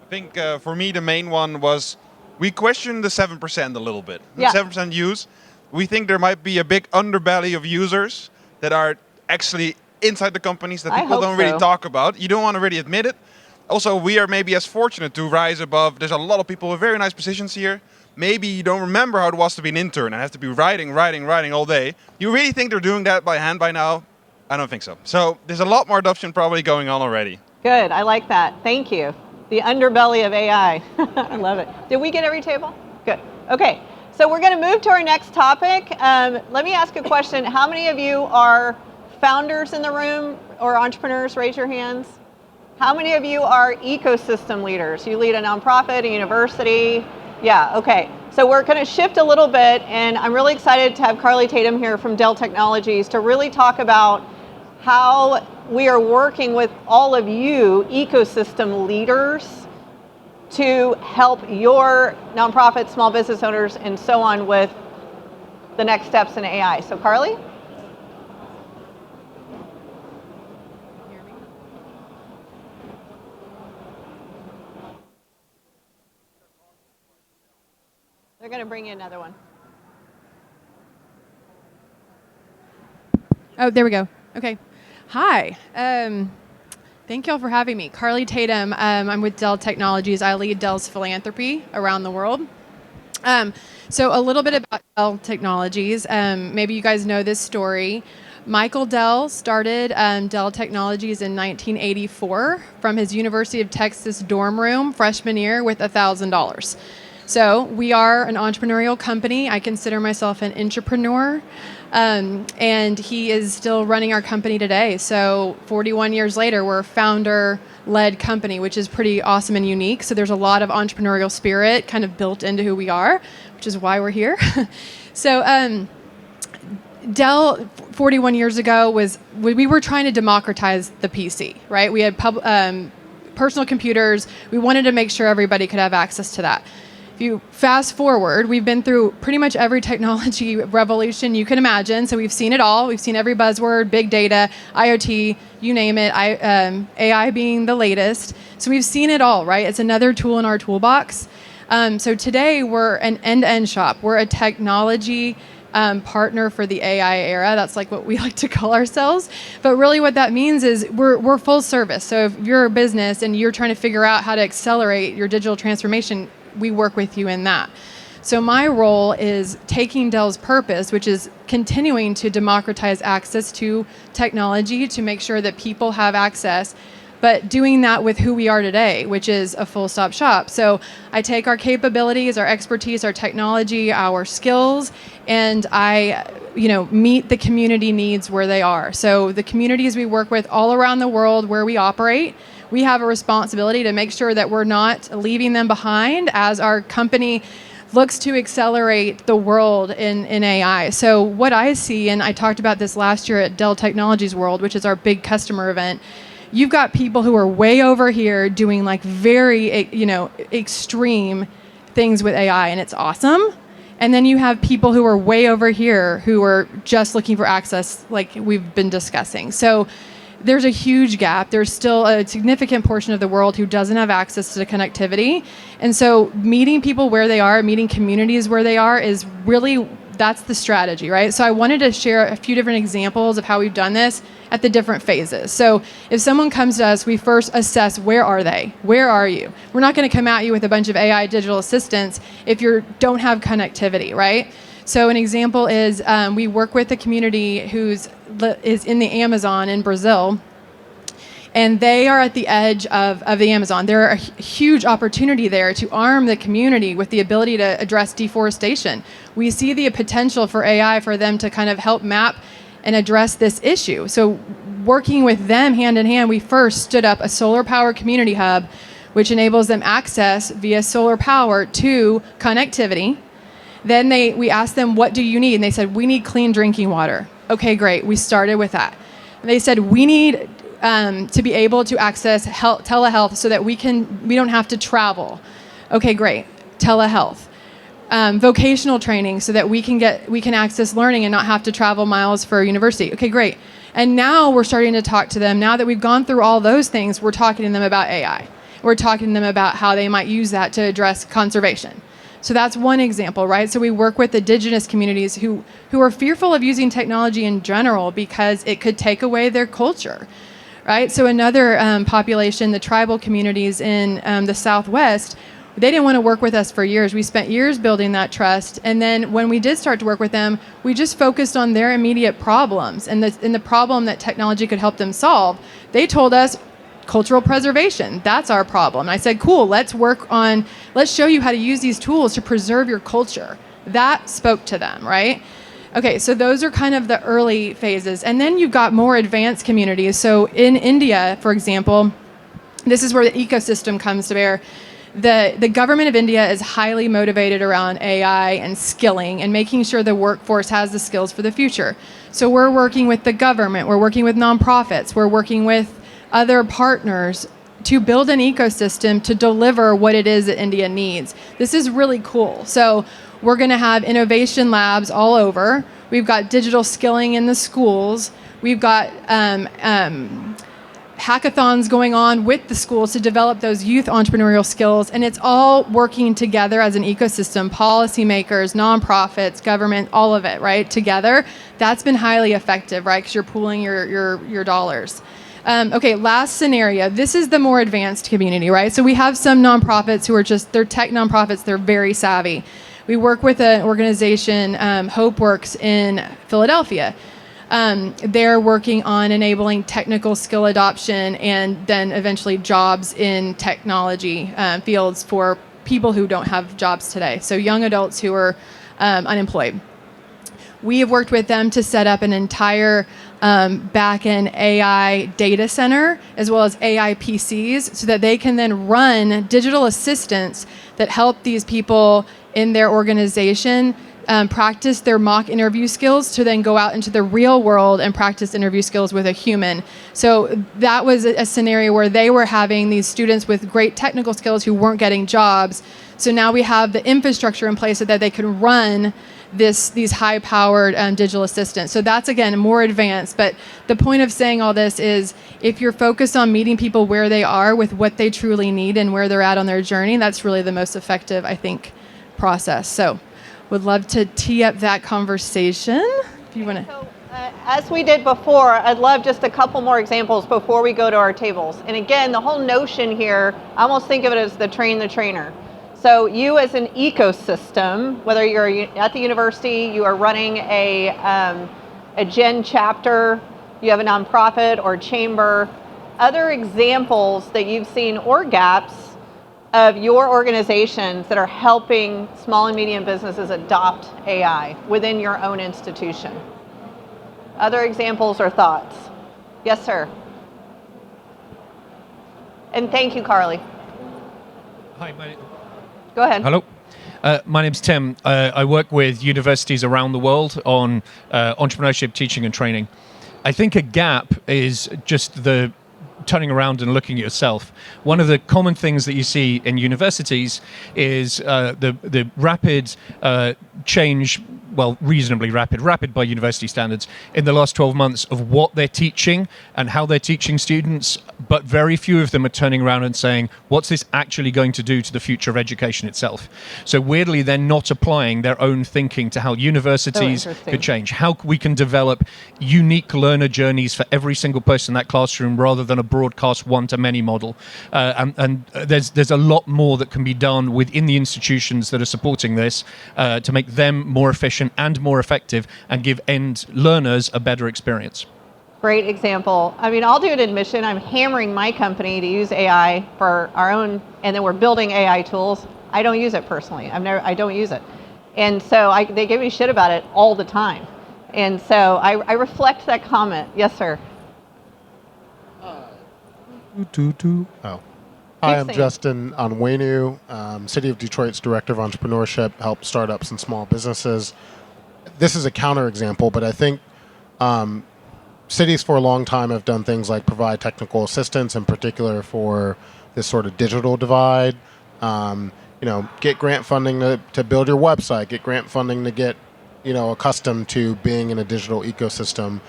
I think for me the main one was we questioned the 7% a little bit. The 7% use. We think there might be a big underbelly of users that are actually inside the companies that people don't really talk about. You don't want to really admit it. Also, we are maybe as fortunate to rise above. There's a lot of people with very nice positions here. Maybe you don't remember how it was to be an intern and have to be writing all day. You really think they're doing that by hand by now? I don't think so. So there's a lot more adoption probably going on already. Good, I like that. Thank you. The underbelly of AI. I love it. Did we get every table? Good. Okay, so we're going to move to our next topic. Let me ask a question. How many of you are founders in the room or entrepreneurs? Raise your hands. How many of you are ecosystem leaders? You lead a nonprofit, a university. Yeah, okay. So we're going to shift a little bit, and I'm really excited to have Carly Tatum here from Dell Technologies to really talk about how we are working with all of you ecosystem leaders to help your nonprofit, small business owners, and so on with the next steps in AI. So Carly? to bring you another one. Oh, there we go. Okay. Hi. Thank y'all for having me. Carly Tatum. I'm with Dell Technologies. I lead Dell's Philanthropy around the world. So a little bit about Dell Technologies. Maybe you guys know this story. Michael Dell started Dell Technologies in 1984 from his University of Texas dorm room freshman year with $1,000. So we are an entrepreneurial company. I consider myself an entrepreneur. And he is still running our company today. So 41 years later, we're a founder-led company, which is pretty awesome and unique. So there's a lot of entrepreneurial spirit kind of built into who we are, which is why we're here. So Dell 41 years ago we were trying to democratize the PC, right? We had personal computers. We wanted to make sure everybody could have access to that. If you fast forward, we've been through pretty much every technology revolution you can imagine. So we've seen it all. We've seen every buzzword, big data, IoT, you name it, AI being the latest. So we've seen it all, right? It's another tool in our toolbox. So today we're an end-to-end shop. We're a technology partner for the AI era. That's like what we like to call ourselves. But really what that means is we're full service. So if you're a business and you're trying to figure out how to accelerate your digital transformation, we work with you in that. So my role is taking Dell's purpose, which is continuing to democratize access to technology to make sure that people have access, but doing that with who we are today, which is a full-stop shop. So I take our capabilities, our expertise, our technology, our skills, and I meet the community needs where they are. So the communities we work with all around the world where we operate, we have a responsibility to make sure that we're not leaving them behind as our company looks to accelerate the world in AI. So what I see, and I talked about this last year at Dell Technologies World, which is our big customer event, you've got people who are way over here doing like very, extreme things with AI, and it's awesome. And then you have people who are way over here who are just looking for access like we've been discussing. So there's a huge gap. There's still a significant portion of the world who doesn't have access to connectivity. And so meeting people where they are, meeting communities where they are is really, that's the strategy, right? So I wanted to share a few different examples of how we've done this at the different phases. So if someone comes to us, we first assess, where are they? Where are you? We're not going to come at you with a bunch of AI digital assistants if you don't have connectivity, right? So an example is we work with a community is in the Amazon in Brazil, and they are at the edge of the Amazon. There are a huge opportunity there to arm the community with the ability to address deforestation. We see the potential for AI for them to kind of help map and address this issue. So working with them hand in hand, we first stood up a solar power community hub, which enables them access via solar power to connectivity. Then we asked them, what do you need? And they said, we need clean drinking water. Okay, great. We started with that. And they said, we need to be able to access telehealth so that we don't have to travel. Okay, great. Telehealth. Vocational training so that we can access learning and not have to travel miles for university. Okay, great. And now we're starting to talk to them. Now that we've gone through all those things, we're talking to them about AI. We're talking to them about how they might use that to address conservation. So that's one example, right? So we work with indigenous communities who are fearful of using technology in general because it could take away their culture, right? So another population, the tribal communities in the Southwest, they didn't want to work with us for years. We spent years building that trust. And then when we did start to work with them, we just focused on their immediate problems and the problem that technology could help them solve. They told us, cultural preservation, that's our problem. And I said, cool, let's show you how to use these tools to preserve your culture. That spoke to them, right? Okay, so those are kind of the early phases. And then you've got more advanced communities. So in India, for example, this is where the ecosystem comes to bear. The government of India is highly motivated around AI and skilling and making sure the workforce has the skills for the future. So we're working with the government, we're working with nonprofits, we're working with other partners to build an ecosystem to deliver what it is that India needs. This is really cool. So we're going to have innovation labs all over. We've got digital skilling in the schools. We've got hackathons going on with the schools to develop those youth entrepreneurial skills, and it's all working together as an ecosystem, policymakers, nonprofits, government, all of it, right, together. That's been highly effective, right, because you're pooling your dollars. Okay, last scenario. This is the more advanced community, right? So we have some nonprofits who are they're tech nonprofits, they're very savvy. We work with an organization, HopeWorks in Philadelphia. They're working on enabling technical skill adoption and then eventually jobs in technology fields for people who don't have jobs today. So young adults who are unemployed. We have worked with them to set up an entire back-end AI data center as well as AI PCs so that they can then run digital assistants that help these people in their organization practice their mock interview skills to then go out into the real world and practice interview skills with a human. So that was a scenario where they were having these students with great technical skills who weren't getting jobs. So now we have the infrastructure in place so that they can run these high-powered digital assistants. So that's, again, more advanced. But the point of saying all this is if you're focused on meeting people where they are with what they truly need and where they're at on their journey, that's really the most effective, I think, process. So would love to tee up that conversation. If you want to. So, as we did before, I'd love just a couple more examples before we go to our tables. And again, the whole notion here, I almost think of it as the train the trainer. So you as an ecosystem, whether you're at the university, you are running a Gen chapter, you have a nonprofit or chamber, other examples that you've seen or gaps of your organizations that are helping small and medium businesses adopt AI within your own institution. Other examples or thoughts? Yes, sir. And thank you, Carly. Hi, Go ahead. Hello. My name's Tim. I work with universities around the world on entrepreneurship teaching and training. I think a gap is just the turning around and looking at yourself. One of the common things that you see in universities is the rapid change, well, reasonably rapid by university standards, in the last 12 months of what they're teaching and how they're teaching students, but very few of them are turning around and saying, what's this actually going to do to the future of education itself? So weirdly, they're not applying their own thinking to how universities could change, how we can develop unique learner journeys for every single person in that classroom rather than a broadcast one-to-many model. And there's a lot more that can be done within the institutions that are supporting this to make them more efficient and more effective and give end learners a better experience. Great example. I mean, I'll do an admission. I'm hammering my company to use AI for our own, and then we're building AI tools. I don't use it personally. I don't use it. And so they give me shit about it all the time. And so I reflect that comment. Yes, sir. Oh. Hi, I'm Justin Onwenu, City of Detroit's Director of Entrepreneurship, help startups and small businesses. This is a counterexample, but I think cities for a long time have done things like provide technical assistance, in particular for this sort of digital divide. Get grant funding to build your website, get grant funding to get, accustomed to being in a digital ecosystem.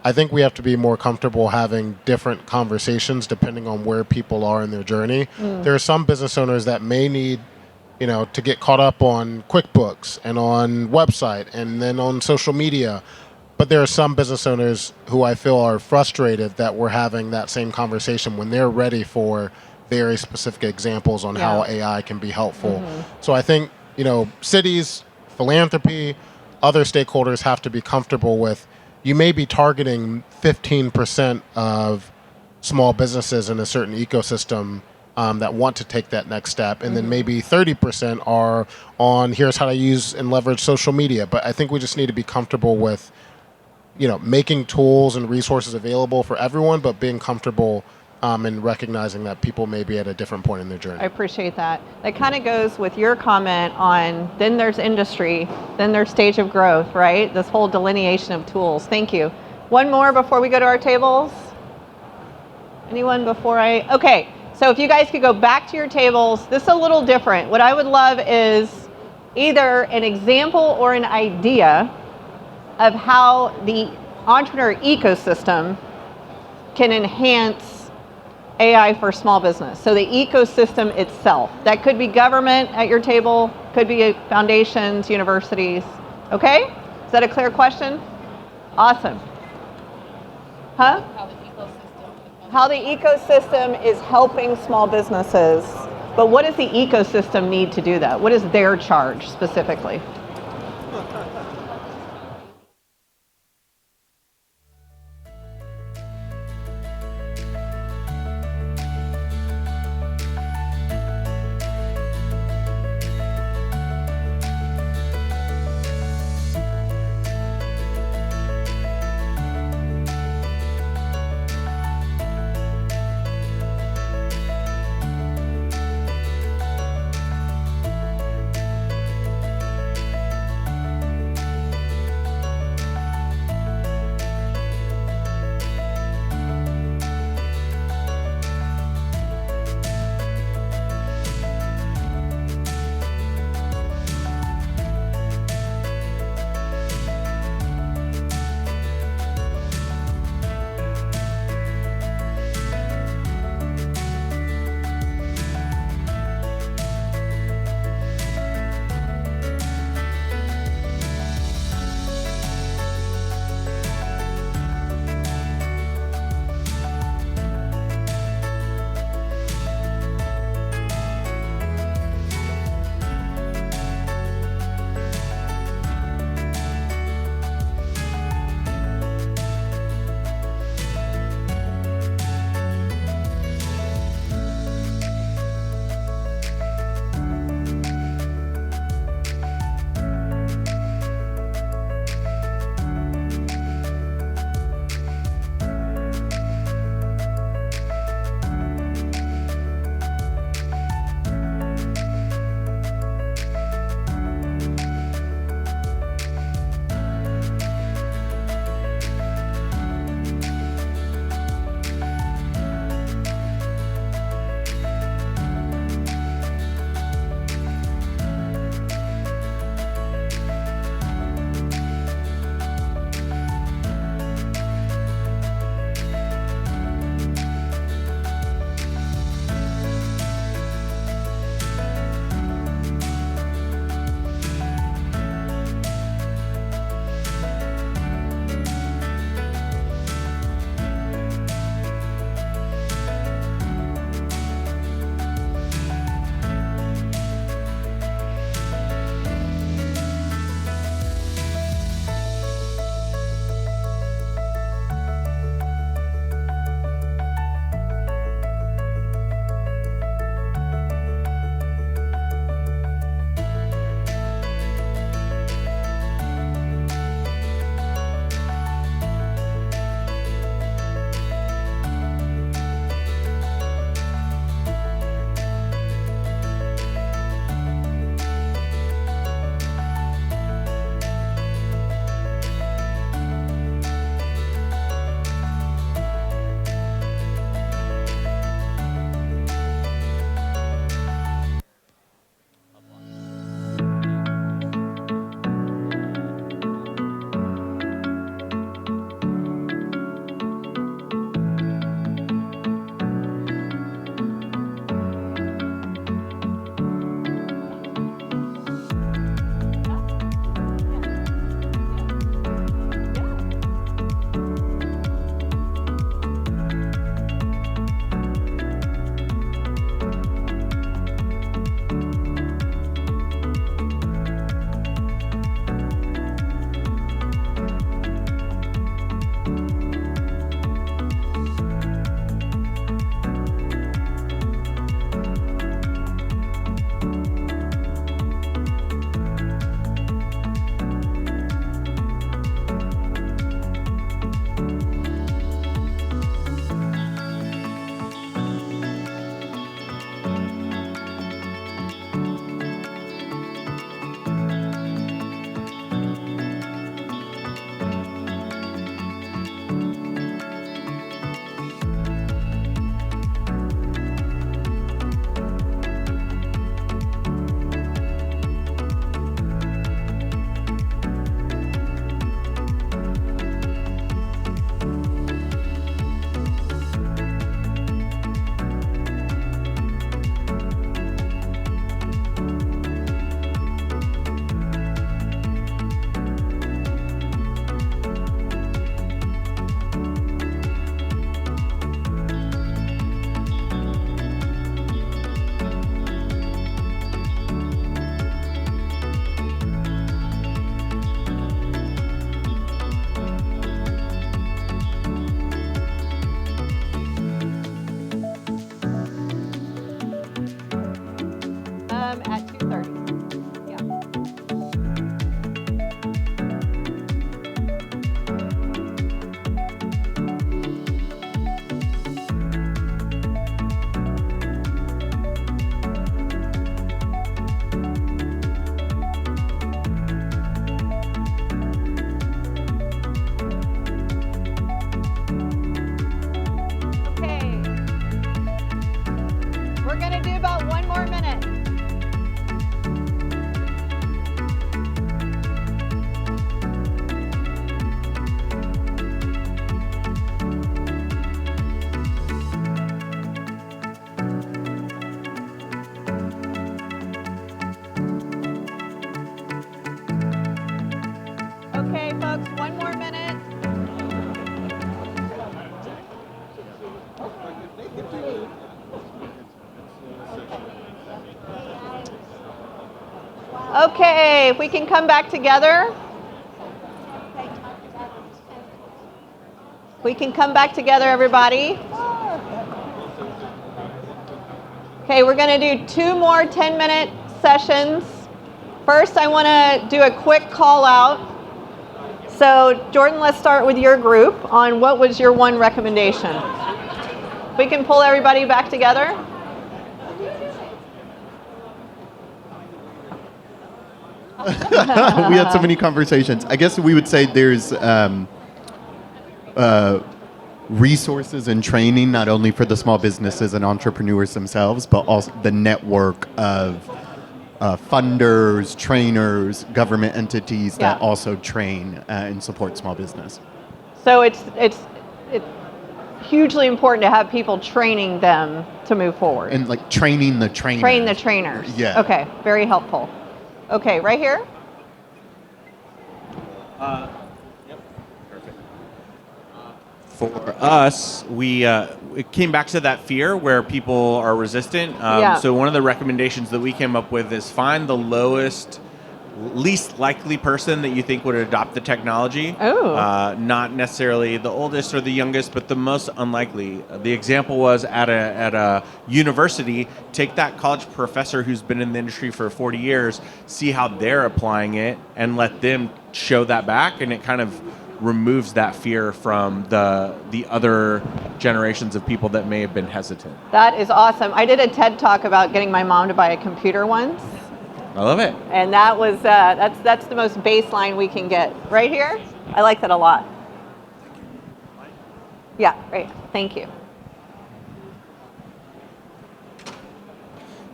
I think we have to be more comfortable having different conversations depending on where people are in their journey. There are some business owners that may need, to get caught up on QuickBooks and on website and then on social media. But there are some business owners who I feel are frustrated that we're having that same conversation when they're ready for very specific examples on how AI can be helpful. So I think, cities, philanthropy, other stakeholders have to be comfortable with, you may be targeting 15% of small businesses in a certain ecosystem that want to take that next step, and then maybe 30% are on here's how to use and leverage social media. But I think we just need to be comfortable with, making tools and resources available for everyone, but being comfortable and recognizing that people may be at a different point in their journey. I appreciate that. That kind of goes with your comment on then there's industry, then there's stage of growth, right? This whole delineation of tools. Thank you. One more before we go to our tables. Anyone before okay, so if you guys could go back to your tables, this is a little different. What I would love is either an example or an idea of how the entrepreneur ecosystem can enhance AI for small business? So the ecosystem itself. That could be government at your table, could be foundations, universities. Okay? Is that a clear question? Awesome. Huh? How the ecosystem is helping small businesses. But what does the ecosystem need to do that? What is their charge specifically? at 2:30. We're going to do about one more minute. Okay, folks, one more minute. Okay, if we can come back together. We can come back together, everybody. Okay, we're going to do 2 more 10-minute sessions. First, I want to do a quick call out. So, Jordan, let's start with your group on what was your one recommendation. We can pull everybody back together. We had so many conversations. I guess we would say there's resources and training, not only for the small businesses and entrepreneurs themselves, but also the network of funders, trainers, government entities that also train and support small business. So it's hugely important to have people training them to move forward. And like training the trainers. Train the trainers. Yeah. Okay, very helpful. Okay, right here. For us, it came back to that fear where people are resistant. So one of the recommendations that we came up with is find the least likely person that you think would adopt the technology. Not necessarily the oldest or the youngest, but the most unlikely. The example was at a university, take that college professor who's been in the industry for 40 years, see how they're applying it, and let them show that back, and it kind of removes that fear from the other generations of people that may have been hesitant. That is awesome. I did a TED Talk about getting my mom to buy a computer once. I love it. And that was that's the most baseline we can get. Right here? I like that a lot. Yeah, right. Thank you.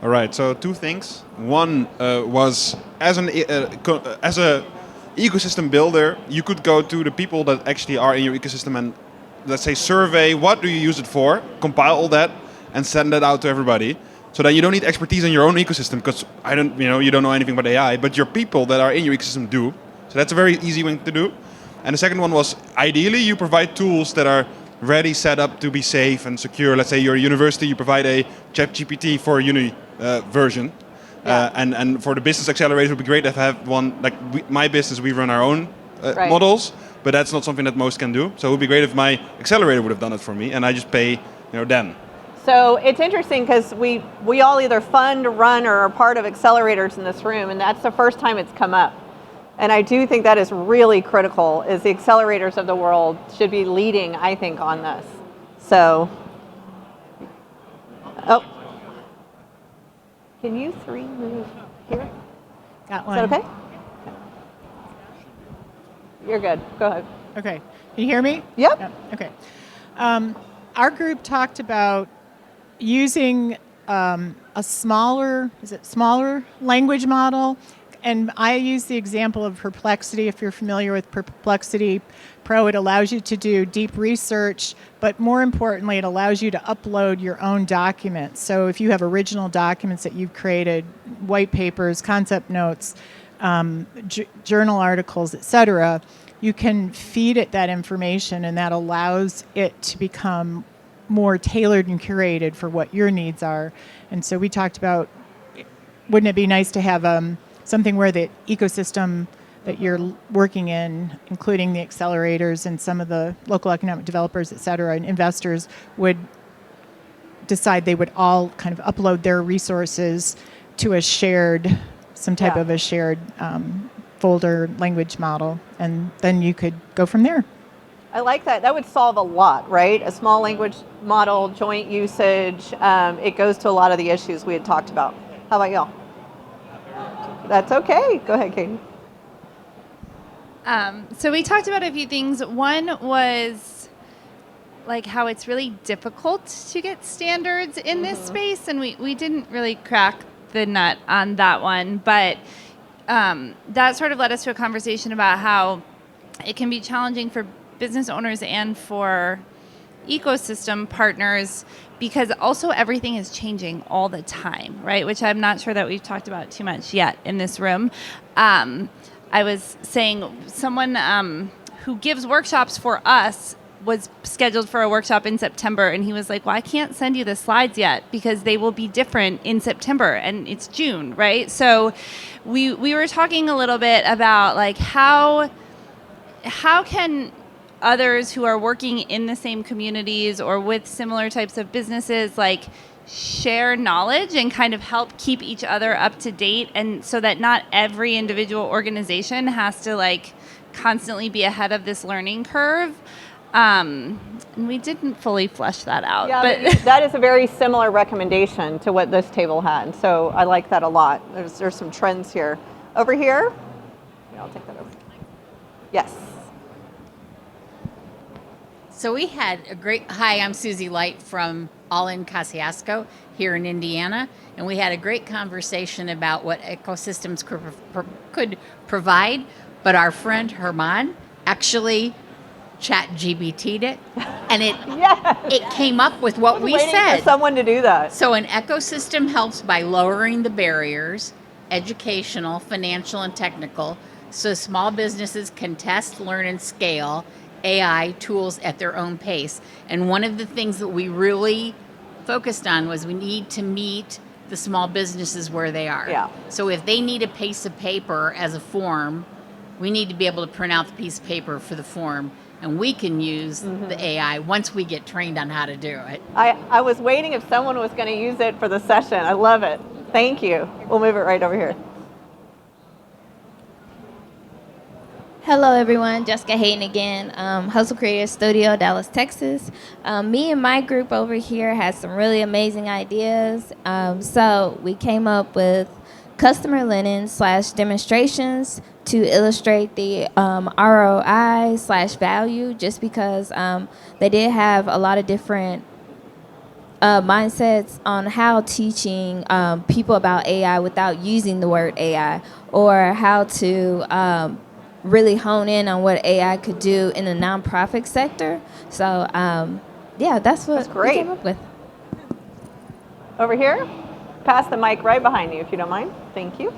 All right, so 2 things. One was as a ecosystem builder, you could go to the people that actually are in your ecosystem and, let's say, survey what do you use it for, compile all that, and send that out to everybody. So that you don't need expertise in your own ecosystem, because you don't know anything about AI, but your people that are in your ecosystem do. So that's a very easy thing to do. And the second one was, ideally, you provide tools that are ready, set up to be safe and secure. Let's say you're a university, you provide a ChatGPT for a uni version. And for the business accelerator, it would be great to have one. Like my business, we run our own models, but that's not something that most can do. So it would be great if my accelerator would have done it for me, and I just pay them. So it's interesting because we all either fund, run, or are part of accelerators in this room, and that's the first time it's come up. And I do think that is really critical, is the accelerators of the world should be leading, I think, on this. So, can you 3 move here? Got one. Is that okay? You're good. Go ahead. Okay. Can you hear me? Yep. Okay. Our group talked about using a smaller language model. And I use the example of Perplexity. If you're familiar with Perplexity Pro, it allows you to do deep research, but more importantly, it allows you to upload your own documents. So if you have original documents that you've created, white papers, concept notes, journal articles, etc., you can feed it that information, and that allows it to become more tailored and curated for what your needs are. And so we talked about, wouldn't it be nice to have something where the ecosystem that you're working in, including the accelerators and some of the local economic developers, et cetera, and investors would decide they would all kind of upload their resources to a shared, some type Yeah. of a shared folder language model, and then you could go from there. I like that. That would solve a lot, right? A small language model, joint usage. It goes to a lot of the issues we had talked about. How about y'all? That's okay. Go ahead, Katie. So we talked about a few things. One was like how it's really difficult to get standards in this space, and we didn't really crack the nut on that one, but that sort of led us to a conversation about how it can be challenging for business owners and for ecosystem partners, because also everything is changing all the time, right? Which I'm not sure that we've talked about too much yet in this room. I was saying someone who gives workshops for us was scheduled for a workshop in September, and he was like, well, I can't send you the slides yet because they will be different in September, and it's June, right? So we were talking a little bit about like how can others who are working in the same communities or with similar types of businesses like share knowledge and kind of help keep each other up to date, and so that not every individual organization has to like constantly be ahead of this learning curve. And we didn't fully flesh that out. Yeah, but that is a very similar recommendation to what this table had. So I like that a lot. There's some trends here. Over here? Yeah, I'll take that over. Yes. So we had a great, hi, I'm Susie Light from All In Kosciuszko here in Indiana, and we had a great conversation about what ecosystems could provide, but our friend Herman actually ChatGPT'd it, and it came up with what we said. For someone to do that. So an ecosystem helps by lowering the barriers, educational, financial, and technical, so small businesses can test, learn, and scale AI tools at their own pace. And one of the things that we really focused on was we need to meet the small businesses where they are. Yeah. So if they need a piece of paper as a form, we need to be able to print out the piece of paper for the form, and we can use the AI once we get trained on how to do it. I was waiting if someone was going to use it for the session. I love it. Thank you. We'll move it right over here. Hello, everyone. Jessica Hayden again, Hustle Creator Studio, Dallas, Texas. Me and my group over here had some really amazing ideas. So we came up with customer linen / demonstrations to illustrate the ROI / value, just because they did have a lot of different mindsets on how teaching people about AI without using the word AI, or how to really hone in on what AI could do in the nonprofit sector. So yeah, that's what we came up with. Over here? Pass the mic right behind you if you don't mind. Thank you.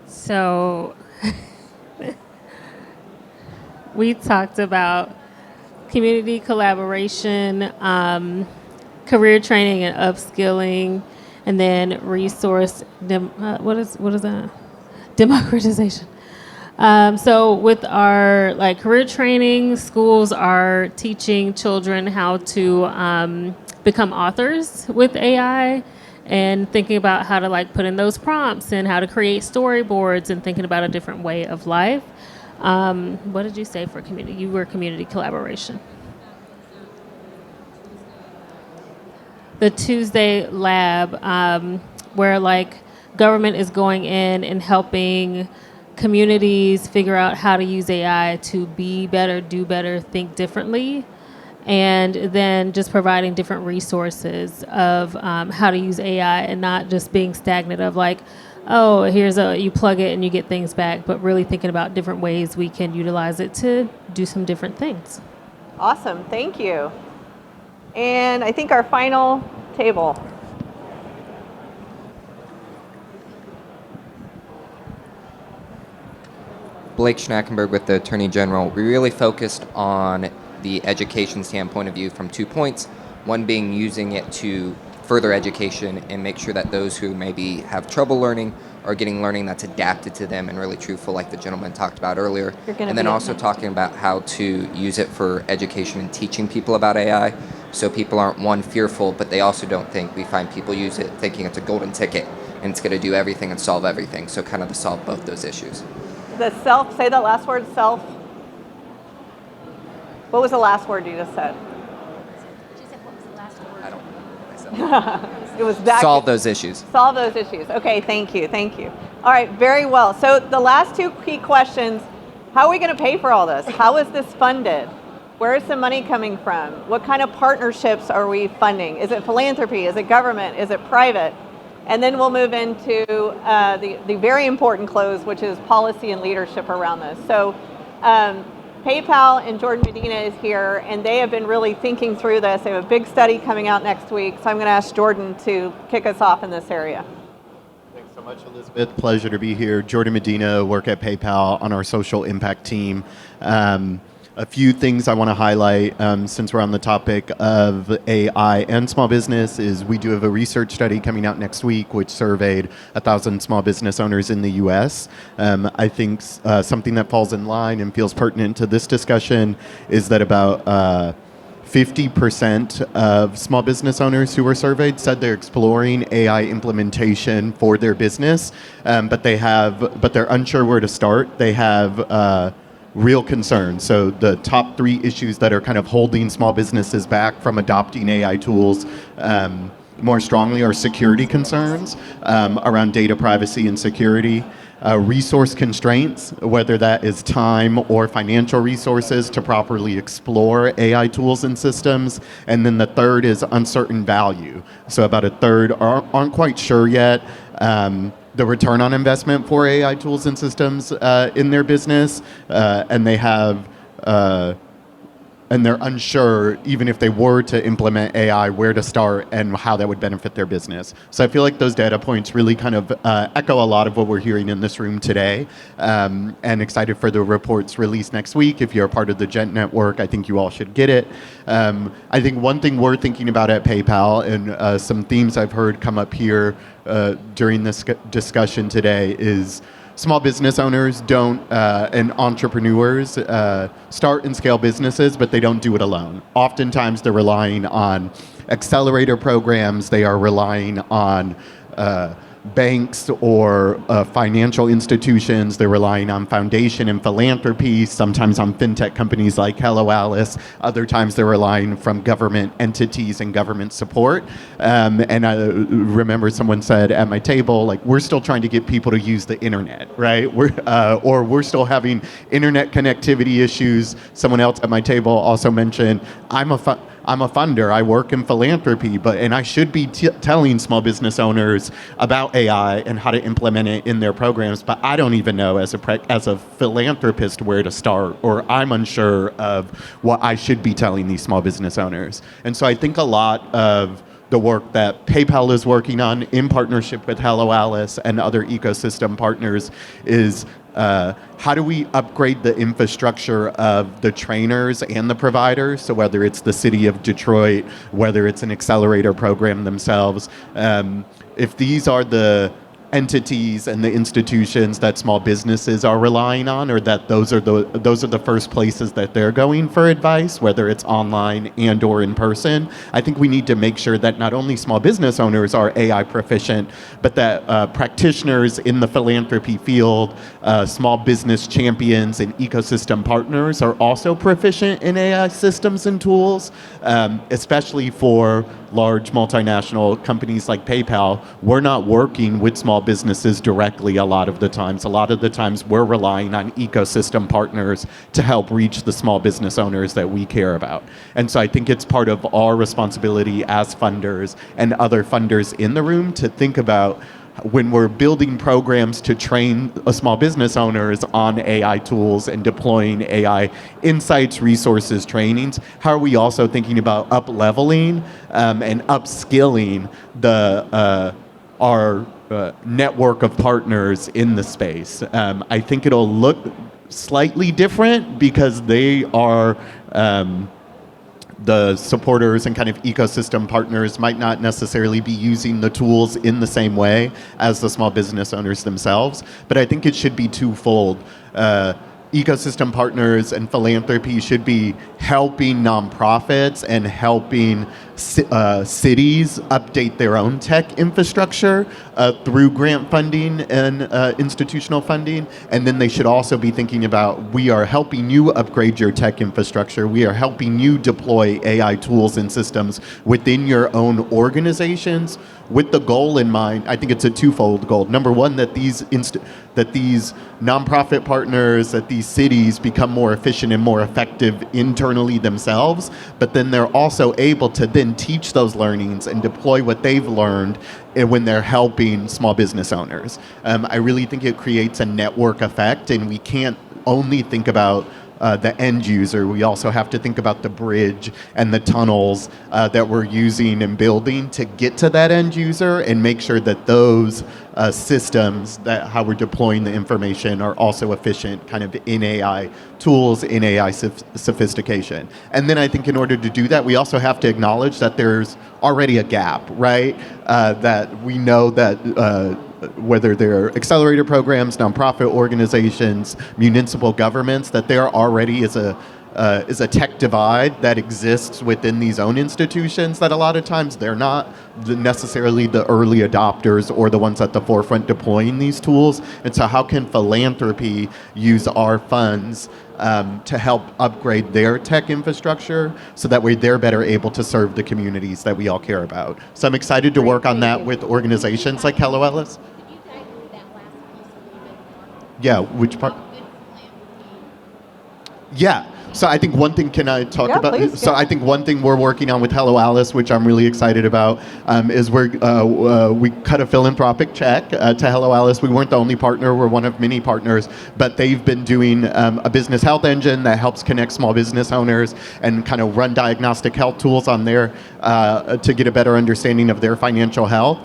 So we talked about community collaboration, career training and upskilling, and then resource what is that? Democratization. So with our career training, schools are teaching children how to become authors with AI, and thinking about how to put in those prompts and how to create storyboards and thinking about a different way of life. What did you say for community? You were community collaboration. The Tuesday lab, where government is going in and helping communities figure out how to use AI to be better, do better, think differently, and then just providing different resources of how to use AI, and not just being stagnant of oh, you plug it and you get things back, but really thinking about different ways we can utilize it to do some different things. Awesome, thank you. And I think our final table. Blake Schnackenberg with the Attorney General. We really focused on the education standpoint of view from 2 points. One being using it to further education and make sure that those who maybe have trouble learning are getting learning that's adapted to them and really truthful, like the gentleman talked about earlier. And then also talking about how to use it for education and teaching people about AI. So people aren't, one, fearful, but they also don't think, we find people use it thinking it's a golden ticket and it's going to do everything and solve everything. So kind of to solve both those issues. The self, say that last word, self. What was the last word you just said? It was that. Solve those issues. Solve those issues. Okay, thank you. All right, very well. So the last two key questions, how are we going to pay for all this? How is this funded? Where is the money coming from? What kind of partnerships are we funding? Is it philanthropy? Is it government? Is it private? And then we'll move into the very important close, which is policy and leadership around this. So PayPal and Jordan Medina is here, and they have been really thinking through this. They have a big study coming out next week, so I'm going to ask Jordan to kick us off in this area. Thanks so much, Elizabeth. Pleasure to be here. Jordan Medina, work at PayPal on our social impact team. A few things I want to highlight since we're on the topic of AI and small business is we do have a research study coming out next week which surveyed 1,000 small business owners in the U.S. I think something that falls in line and feels pertinent to this discussion is that about 50% of small business owners who were surveyed said they're exploring AI implementation for their business, but they're unsure where to start. They have real concerns. So the top 3 issues that are kind of holding small businesses back from adopting AI tools more strongly are security concerns around data privacy and security, resource constraints, whether that is time or financial resources to properly explore AI tools and systems, and then the third is uncertain value. So about a third aren't quite sure yet the return on investment for AI tools and systems in their business, and they're unsure, even if they were to implement AI, where to start and how that would benefit their business. So I feel like those data points really kind of echo a lot of what we're hearing in this room today, and excited for the reports released next week. If you're a part of the Gent Network, I think you all should get it. I think one thing we're thinking about at PayPal, and some themes I've heard come up here during this discussion today, is small business owners and entrepreneurs start and scale businesses, but they don't do it alone. Oftentimes they're relying on accelerator programs, they are relying on banks or financial institutions, they're relying on foundation and philanthropy, sometimes on fintech companies like Hello Alice, other times they're relying from government entities and government support. And I remember someone said at my table, like, we're still trying to get people to use the internet, right? We're still having internet connectivity issues. Someone else at my table also mentioned, I'm a funder, I work in philanthropy, and I should be telling small business owners about AI and how to implement it in their programs, but I don't even know as a philanthropist where to start, or I'm unsure of what I should be telling these small business owners. And so I think a lot of the work that PayPal is working on in partnership with Hello Alice and other ecosystem partners is how do we upgrade the infrastructure of the trainers and the providers? So whether it's the city of Detroit, whether it's an accelerator program themselves, if these are the entities and the institutions that small businesses are relying on, or that those are the first places that they're going for advice, whether it's online and or in person, I think we need to make sure that not only small business owners are AI proficient, but that practitioners in the philanthropy field, small business champions and ecosystem partners are also proficient in AI systems and tools, especially for large multinational companies like PayPal. We're not working with small businesses directly a lot of the times. A lot of the times we're relying on ecosystem partners to help reach the small business owners that we care about. And so I think it's part of our responsibility as funders and other funders in the room to think about, when we're building programs to train small business owners on AI tools and deploying AI insights, resources, trainings, how are we also thinking about up-leveling and upskilling our network of partners in the space? I think it'll look slightly different because they are the supporters and kind of ecosystem partners might not necessarily be using the tools in the same way as the small business owners themselves. But I think it should be twofold. Ecosystem partners and philanthropy should be helping nonprofits and helping cities update their own tech infrastructure through grant funding and institutional funding. And then they should also be thinking about, we are helping you upgrade your tech infrastructure. We are helping you deploy AI tools and systems within your own organizations with the goal in mind. I think it's a twofold goal. Number one, that these nonprofit partners, that these cities become more efficient and more effective internally themselves, but then they're also able to then teach those learnings and deploy what they've learned when they're helping small business owners. I really think it creates a network effect, and we can't only think about the end user. We also have to think about the bridge and the tunnels that we're using and building to get to that end user, and make sure that those systems, that how we're deploying the information, are also efficient kind of in AI tools, in AI sophistication. And then I think in order to do that, we also have to acknowledge that there's already a gap, right? That we know that whether they're accelerator programs, nonprofit organizations, municipal governments, that there already is a tech divide that exists within these own institutions, that a lot of times they're not necessarily the early adopters or the ones at the forefront deploying these tools. And so how can philanthropy use our funds to help upgrade their tech infrastructure, so that way they're better able to serve the communities that we all care about? So I'm excited to work on that with organizations like Hello Ellis. Yeah, which part? Yeah. So I think one thing, can I talk about? Please, so I think one thing we're working on with Hello Alice, which I'm really excited about, is we cut a philanthropic check to Hello Alice. We weren't the only partner; we're one of many partners. But they've been doing a business health engine that helps connect small business owners and kind of run diagnostic health tools on there to get a better understanding of their financial health.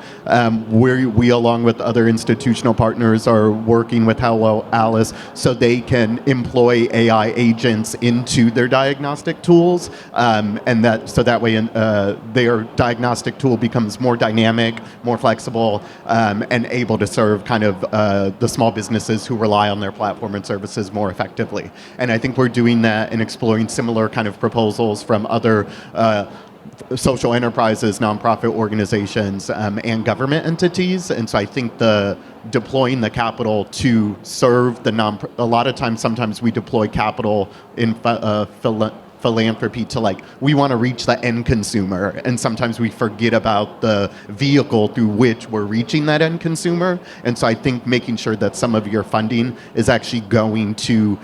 We, along with other institutional partners, are working with Hello Alice so they can employ AI agents into their diagnostic tools, and that way their diagnostic tool becomes more dynamic, more flexible, and able to serve kind of the small businesses who rely on their platform and services more effectively. And I think we're doing that and exploring similar kind of proposals from other social enterprises, nonprofit organizations, and government entities. And so I think deploying the capital to serve a lot of times, sometimes we deploy capital in philanthropy to we want to reach the end consumer, and sometimes we forget about the vehicle through which we're reaching that end consumer. And so I think making sure that some of your funding is actually going to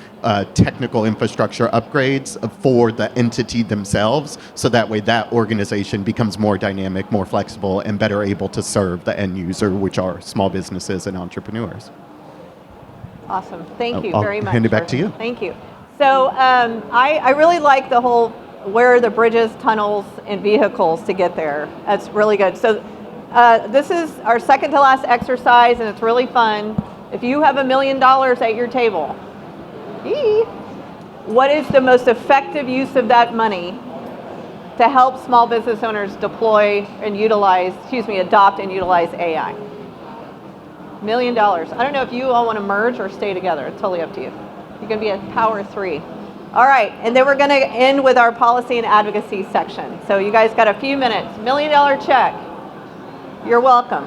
technical infrastructure upgrades for the entity themselves, so that way that organization becomes more dynamic, more flexible, and better able to serve the end user, which are small businesses and entrepreneurs. Awesome. Thank you I'll very much. hand it back to you. Thank you. So I really like the whole, where are the bridges, tunnels, and vehicles to get there. That's really good. So this is our second to last exercise, and it's really fun. If you have $1 million at your table, what is the most effective use of that money to help small business owners deploy and adopt and utilize AI? $1 million. I don't know if you all want to merge or stay together. It's totally up to you. You can be a power of 3. All right, and then we're going to end with our policy and advocacy section. So you guys got a few minutes. $1 million check. You're welcome.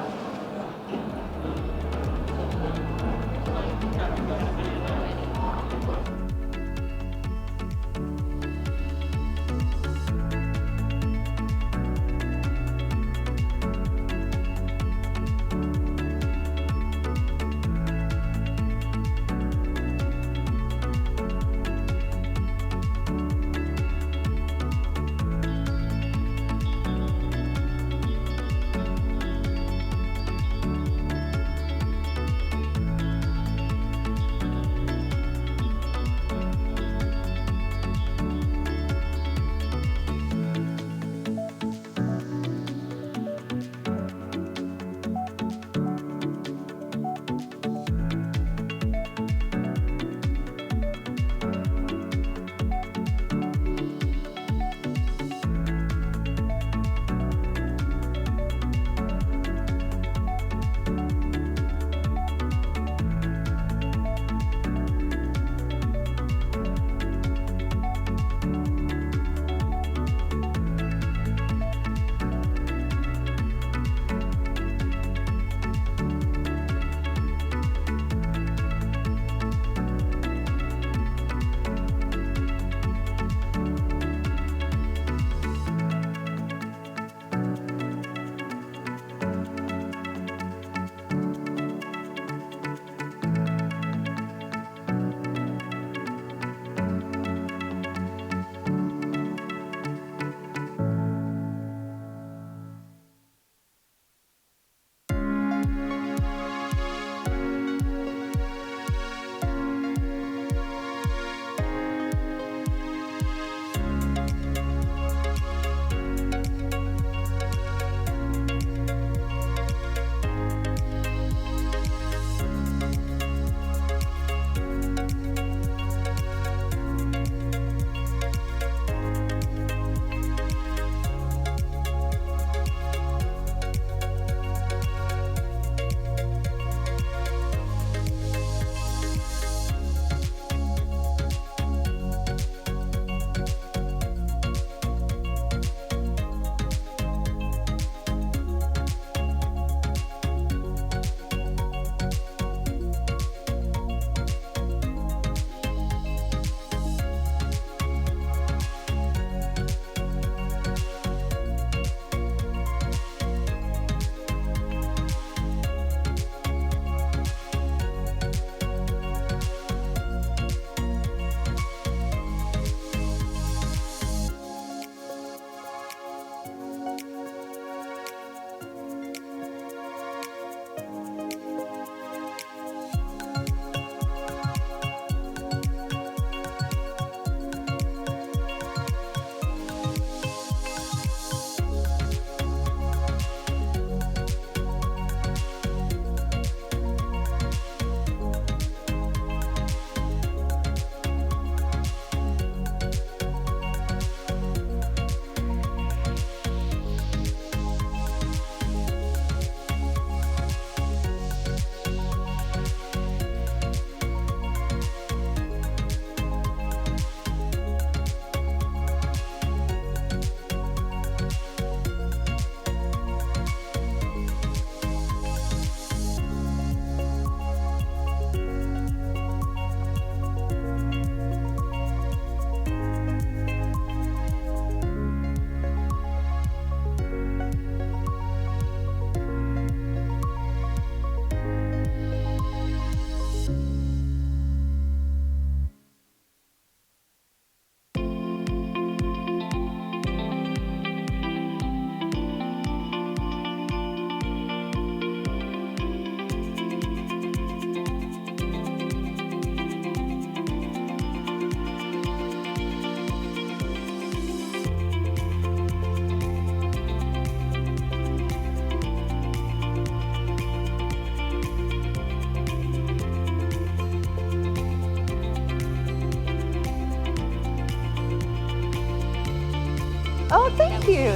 Oh, thank you.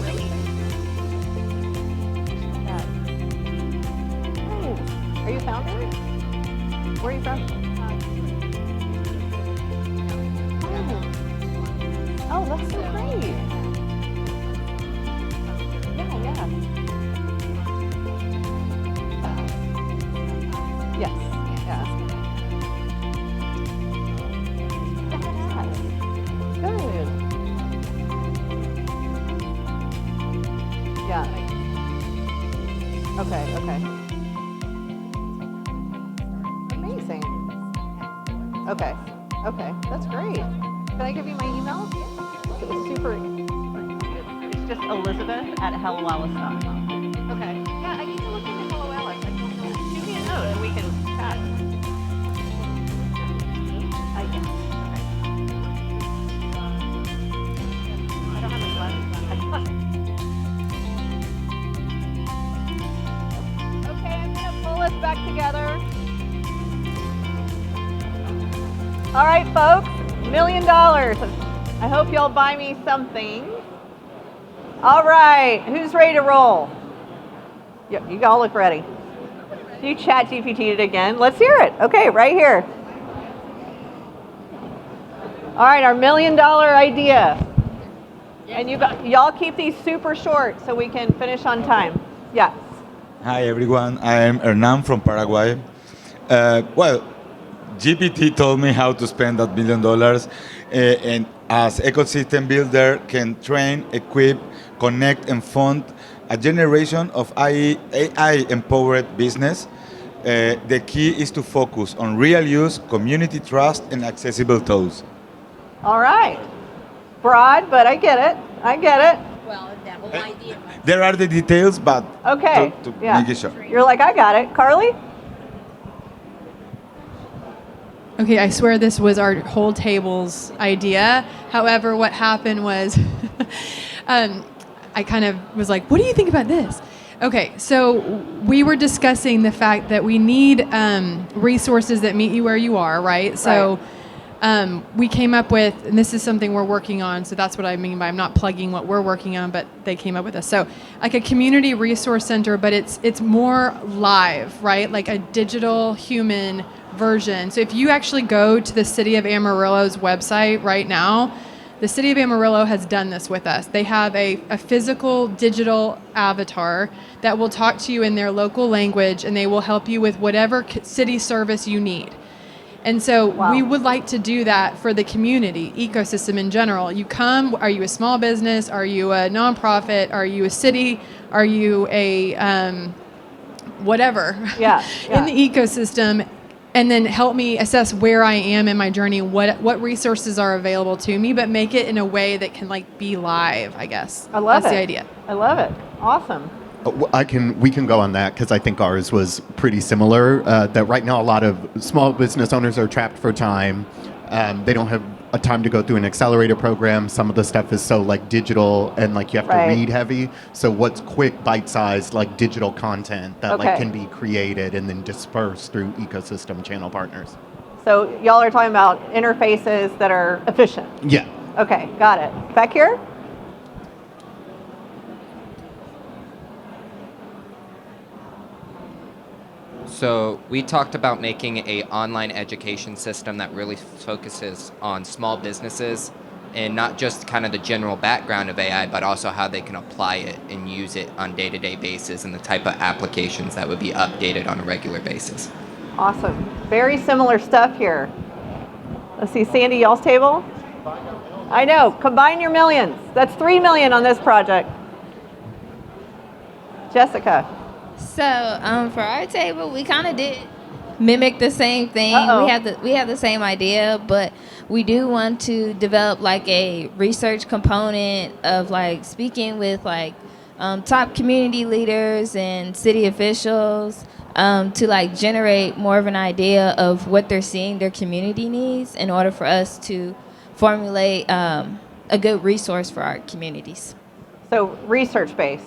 Are you a founder? Where are you from? Oh, that's so great. Yeah. Yes. Yeah. Good. Yeah. Okay. Amazing. Okay. That's great. Can I give you my email? It's super. It's just Elizabeth@helloalice.com. Okay. Yeah, I need to look into Hello Alice. I don't know. Shoot me a note and we can chat. I don't have my glasses on. Okay, I'm gonna pull us back together. All right, folks, $1 million. I hope y'all buy me something. All right, who's ready to roll? Yep, you all look ready. You chat GPT'd it again. Let's hear it. Okay, right here. All right, our $1 million idea. And y'all keep these super short so we can finish on time. Yes. Hi everyone, I am Hernan from Paraguay. GPT told me how to spend that $1 million, and as ecosystem builder can train, equip, connect, and fund a generation of AI-empowered business. The key is to focus on real use, community trust, and accessible tools. All right. Broad, but I get it. Well, that whole idea. There are the details, but Okay. to Yeah. make it sure. You're like, I got it. Carly? Okay, I swear this was our whole table's idea. However, what happened was I kind of was like, what do you think about this? Okay, so we were discussing the fact that we need resources that meet you where you are, right? So we came up with, and this is something we're working on, so that's what I mean by I'm not plugging what we're working on, but they came up with this. So like a community resource center, but it's more live, right? Like a digital human version. So if you actually go to the City of Amarillo's website right now, the City of Amarillo has done this with us. They have a physical digital avatar that will talk to you in their local language, and they will help you with whatever city service you need. And so we would like to do that for the community ecosystem in general. You come, are you a small business? Are you a nonprofit? Are you a city? Are you a whatever in the ecosystem? And then help me assess where I am in my journey, what resources are available to me, but make it in a way that can like be live, I guess. I love That's it. the idea. I love it. Awesome. We can go on that because I think ours was pretty similar. That right now a lot of small business owners are trapped for time. They don't have a time to go through an accelerator program. Some of the stuff is so like digital and like you have to read heavy. So what's quick, bite-sized like digital content that like can be created and then dispersed through ecosystem channel partners. So y'all are talking about interfaces that are efficient. Yeah. Okay, got it. Back here? So we talked about making an online education system that really focuses on small businesses and not just kind of the general background of AI, but also how they can apply it and use it on day-to-day basis and the type of applications that would be updated on a regular basis. Awesome. Very similar stuff here. Let's see, Sandy, y'all's table? I know, combine your millions. That's 3 million on this project. Jessica. So for our table, we kind of did mimic the same thing. We have the same idea, but we do want to develop like a research component of like speaking with like top community leaders and city officials to like generate more of an idea of what they're seeing their community needs in order for us to formulate a good resource for our communities. So research-based.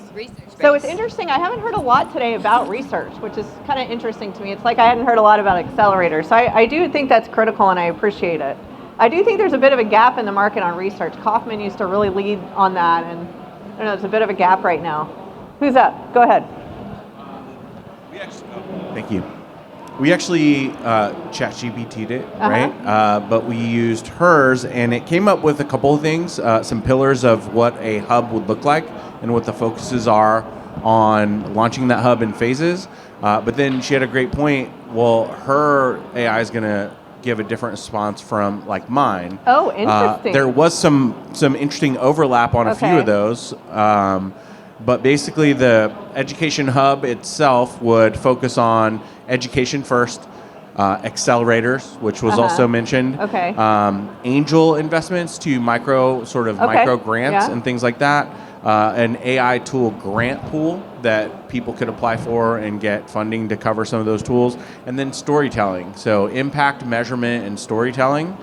So it's interesting, I haven't heard a lot today about research, which is kind of interesting to me. It's like I hadn't heard a lot about accelerators. So I do think that's critical and I appreciate it. I do think there's a bit of a gap in the market on research. Kaufman used to really lead on that, and I don't know, there's a bit of a gap right now. Who's up? Go ahead. Thank you. We actually ChatGPT'd it, right? But we used hers, and it came up with a couple of things, some pillars of what a hub would look like and what the focuses are on launching that hub in phases. But then she had a great point. Well, her AI is going to give a different response from like mine. Oh, interesting. There was some interesting overlap on a few of those. But basically, the education hub itself would focus on education first, accelerators, which was also mentioned, angel investments to micro grants and things like that, an AI tool grant pool that people could apply for and get funding to cover some of those tools, and then storytelling. So impact measurement and storytelling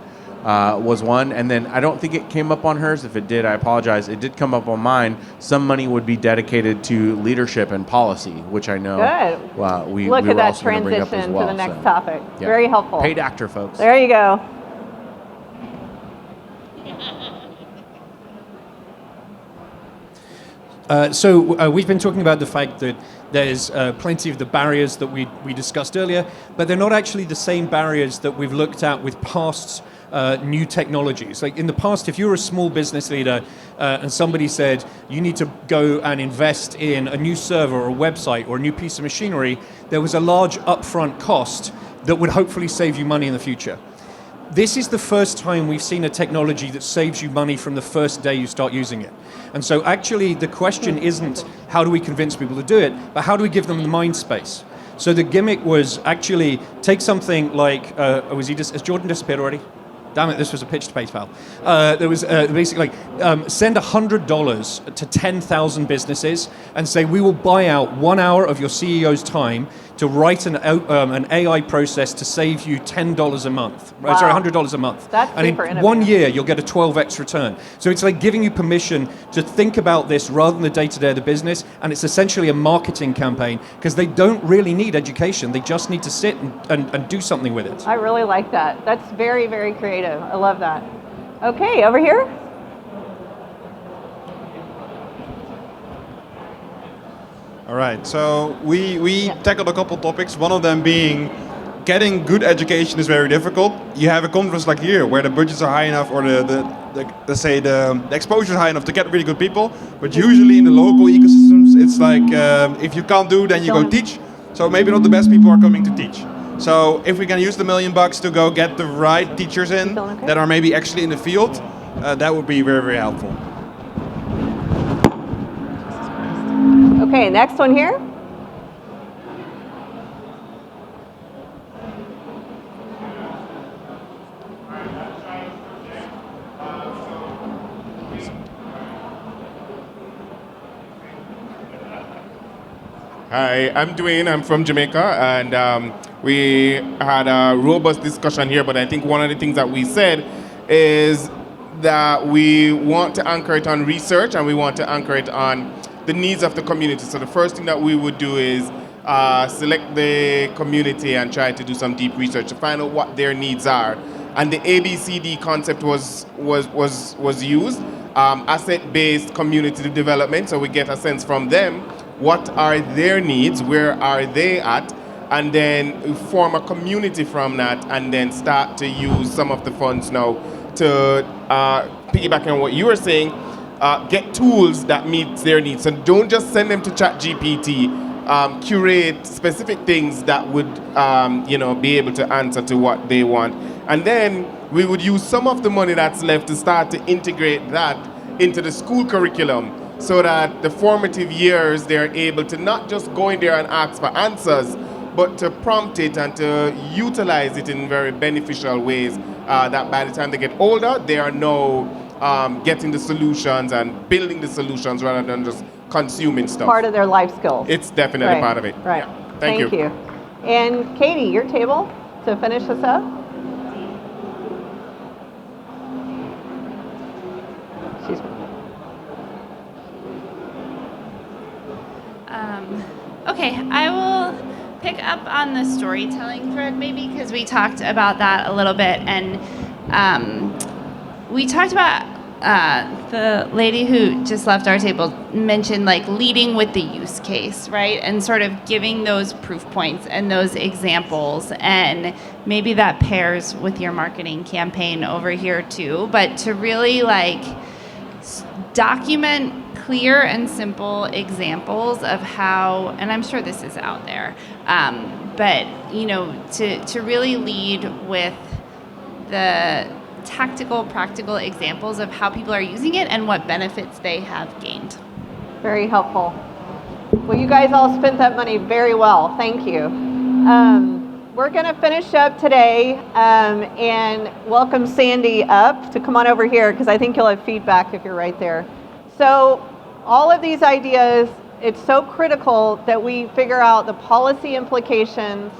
was one, and then I don't think it came up on hers. If it did, I apologize. It did come up on mine. Some money would be dedicated to leadership and policy, which I know we Look were at that also gonna bring up transition as well, to the next so, topic. yeah. Very helpful. Paid actor, folks. There you go. So we've been talking about the fact that there's plenty of the barriers that we discussed earlier, but they're not actually the same barriers that we've looked at with past new technologies. Like in the past, if you were a small business leader and somebody said you need to go and invest in a new server or a website or a new piece of machinery, there was a large upfront cost that would hopefully save you money in the future. This is the first time we've seen a technology that saves you money from the first day you start using it. And so actually the question isn't how do we convince people to do it, but how do we give them the mind space? So the gimmick was actually take something like, has Jordan disappeared already? Damn it, this was a pitch to PayPal. There was basically send $100 to 10,000 businesses and say, we will buy out 1 hour of your CEO's time to write an AI process to save you $10 a month. Wow. Sorry, $100 a month. That's and super in innovative. 1 year, you'll get a 12x return. So it's like giving you permission to think about this rather than the day-to-day of the business, and it's essentially a marketing campaign because they don't really need education. They just need to sit and do something with it. I really like that. That's very, very creative. I love that. Okay, over here. All right, so we tackled a couple topics, one of them being getting good education is very difficult. You have a conference like here where the budgets are high enough or let's say the exposure is high enough to get really good people, but usually in the local ecosystems it's like if you can't do, then you go teach. So maybe not the best people are coming to teach. So if we can use the $1 million to go get the right teachers in that are maybe actually in the field, that would be very, very helpful. Okay, next one here. Hi, I'm Dwayne. I'm from Jamaica, and we had a robust discussion here, but I think one of the things that we said is that we want to anchor it on research and we want to anchor it on the needs of the community. So the first thing that we would do is select the community and try to do some deep research to find out what their needs are. And the ABCD concept was used, asset-based community development. So we get a sense from them, what are their needs, where are they at, and then form a community from that, and then start to use some of the funds now to piggyback on what you were saying, get tools that meet their needs. So don't just send them to ChatGPT. Curate specific things that would be able to answer to what they want. And then we would use some of the money that's left to start to integrate that into the school curriculum so that the formative years they're able to not just go in there and ask for answers, but to prompt it and to utilize it in very beneficial ways that by the time they get older, they are now getting the solutions and building the solutions rather than just consuming stuff. Part of their life skills. It's definitely part of it. Right. Yeah. Thank you. And Katie, your table to finish this up. Okay, I will pick up on the storytelling thread maybe because we talked about that a little bit, and We talked about the lady who just left our table mentioned like leading with the use case, right? And sort of giving those proof points and those examples. And maybe that pairs with your marketing campaign over here too. But to really like document clear and simple examples of how, and I'm sure this is out there, but you know, to really lead with the tactical, practical examples of how people are using it and what benefits they have gained. Very helpful. Well, you guys all spent that money very well. Thank you. We're going to finish up today and welcome Sandy up to come on over here because I think you'll have feedback if you're right there. So all of these ideas, it's so critical that we figure out the policy implications,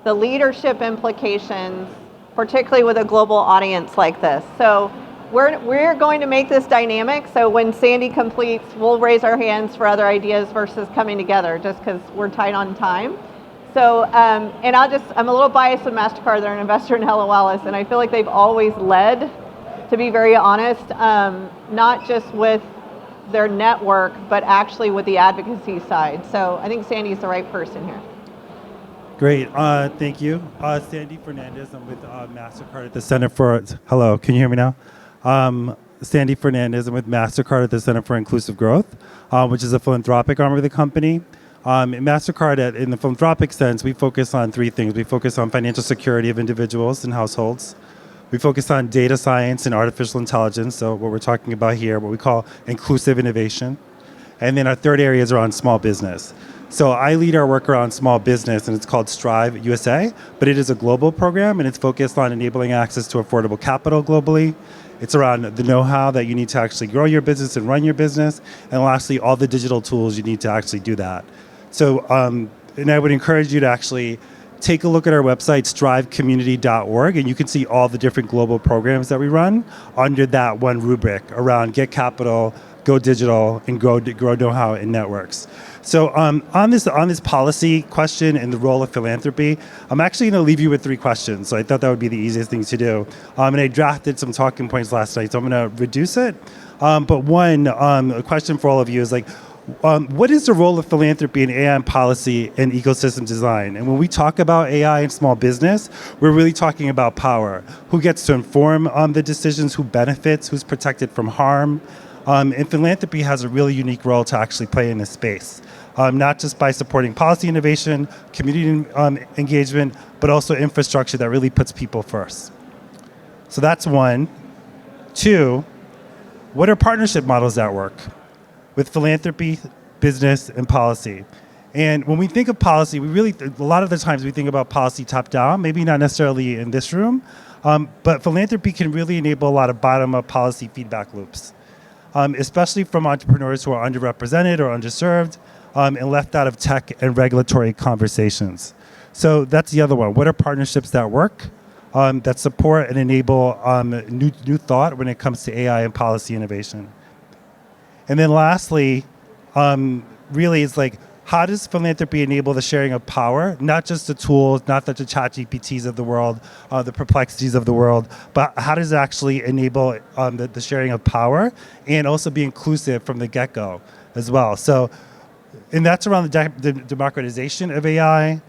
the leadership implications, particularly with a global audience like this. So we're going to make this dynamic. So when Sandy completes, we'll raise our hands for other ideas versus coming together just because we're tight on time. So, and I'm a little biased with MasterCard. They're an investor in Hello Alice, and I feel like they've always led, to be very honest, not just with their network, but actually with the advocacy side. So I think Sandy's the right person here. Great, thank you. Sandy Fernandez, I'm with MasterCard at the Center for, hello, can you hear me now? Sandy Fernandez, I'm with MasterCard at the Center for Inclusive Growth, which is a philanthropic arm of the company. In MasterCard, in the philanthropic sense, we focus on three things. We focus on financial security of individuals and households. We focus on data science and artificial intelligence, so what we're talking about here, what we call inclusive innovation. And then our third area is around small business. So I lead our work around small business, and it's called Strive USA, but it is a global program, and it's focused on enabling access to affordable capital globally. It's around the know-how that you need to actually grow your business and run your business, and lastly, all the digital tools you need to actually do that. So, and I would encourage you to actually take a look at our website, strivecommunity.org, and you can see all the different global programs that we run under that one rubric around get capital, go digital, and grow know-how in networks. So on this policy question and the role of philanthropy, I'm actually going to leave you with 3 questions. So I thought that would be the easiest thing to do. And I drafted some talking points last night, so I'm going to reduce it. But one a question for all of you is like, what is the role of philanthropy in AI and policy and ecosystem design? And when we talk about AI and small business, we're really talking about power. Who gets to inform the decisions, who benefits, who's protected from harm. And philanthropy has a really unique role to actually play in this space, not just by supporting policy innovation, community engagement, but also infrastructure that really puts people first. So that's one. 2, what are partnership models that work with philanthropy, business, and policy? And when we think of policy, a lot of the times we think about policy top down, maybe not necessarily in this room, but philanthropy can really enable a lot of bottom-up policy feedback loops. Especially from entrepreneurs who are underrepresented or underserved and left out of tech and regulatory conversations. So that's the other one. What are partnerships that work, that support and enable new thought when it comes to AI and policy innovation? And then lastly, really it's like, how does philanthropy enable the sharing of power? Not just the tools, not the ChatGPTs of the world, the perplexities of the world, but how does it actually enable the sharing of power and also be inclusive from the get-go as well? So, and that's around the democratization of AI.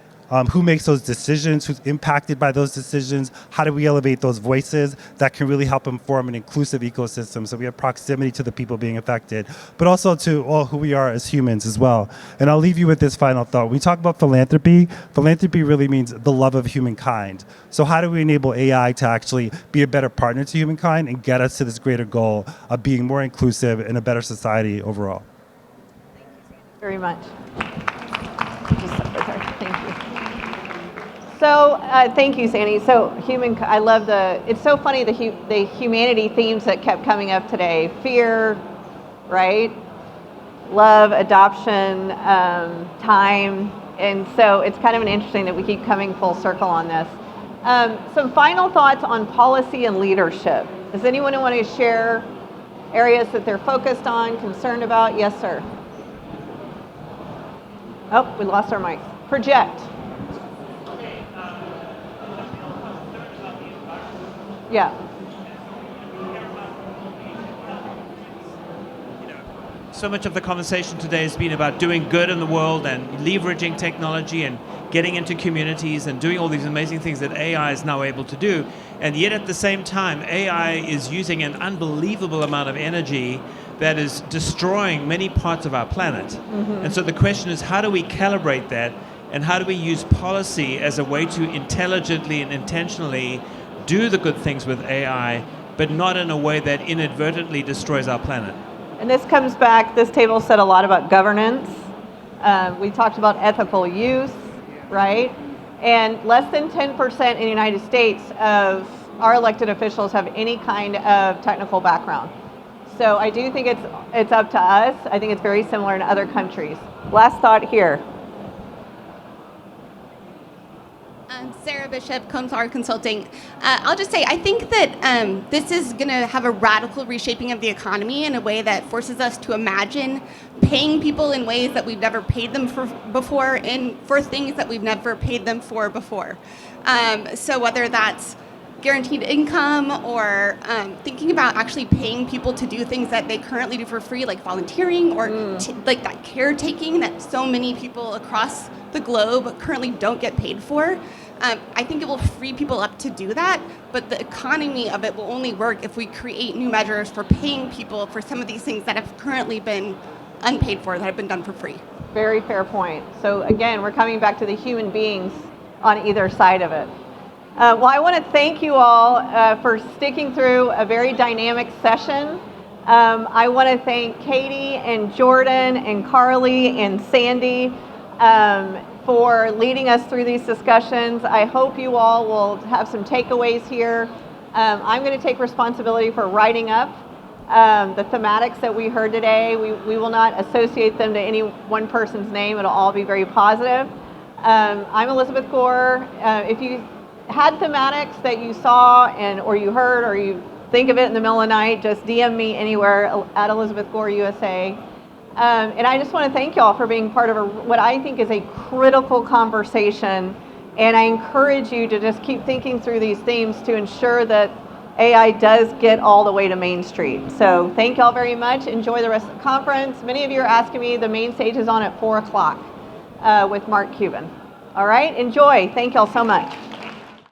Who makes those decisions? Who's impacted by those decisions? How do we elevate those voices that can really help inform an inclusive ecosystem so we have proximity to the people being affected, but also to all who we are as humans as well. And I'll leave you with this final thought. When we talk about philanthropy, philanthropy really means the love of humankind. So how do we enable AI to actually be a better partner to humankind and get us to this greater goal of being more inclusive and a better society overall? Very much. Just up right there. Thank you. So thank you, Sandy. So I love it's so funny the humanity themes that kept coming up today. Fear, right? Love, adoption, time. And so it's kind of interesting that we keep coming full circle on this. Some final thoughts on policy and leadership. Does anyone want to share areas that they're focused on, concerned about? Yes, sir. Oh, we lost our mic. Project. Yeah. So much of the conversation today has been about doing good in the world and leveraging technology and getting into communities and doing all these amazing things that AI is now able to do. And yet at the same time, AI is using an unbelievable amount of energy that is destroying many parts of our planet. Mhm. And so the question is, how do we calibrate that? And how do we use policy as a way to intelligently and intentionally do the good things with AI, but not in a way that inadvertently destroys our planet? And this comes back, this table said a lot about governance. We talked about ethical use, right? And less than 10% in the United States of our elected officials have any kind of technical background. So I do think it's up to us. I think it's very similar in other countries. Last thought here. Sarah Bishop, Consar Consulting. I'll just say, I think that this is going to have a radical reshaping of the economy in a way that forces us to imagine paying people in ways that we've never paid them for before and for things that we've never paid them for before. So whether that's guaranteed income or thinking about actually paying people to do things that they currently do for free, like volunteering or like that caretaking that so many people across the globe currently don't get paid for. I think it will free people up to do that, but the economy of it will only work if we create new measures for paying people for some of these things that have currently been unpaid for, that have been done for free. Very fair point. So again, we're coming back to the human beings on either side of it. Well, I want to thank you all for sticking through a very dynamic session. I want to thank Katie and Jordan and Carly and Sandy for leading us through these discussions. I hope you all will have some takeaways here. I'm going to take responsibility for writing up the thematics that we heard today. We will not associate them to any one person's name. It'll all be very positive. I'm Elizabeth Gore. If you had thematics that you saw or you heard or you think of it in the middle of the night, just DM me anywhere at Elizabeth Gore USA. And I just want to thank y'all for being part of what I think is a critical conversation. And I encourage you to just keep thinking through these themes to ensure that AI does get all the way to Main Street. So thank y'all very much. Enjoy the rest of the conference. Many of you are asking me, the main stage is on at 4 o'clock with Mark Cuban. All right, enjoy. Thank y'all so much.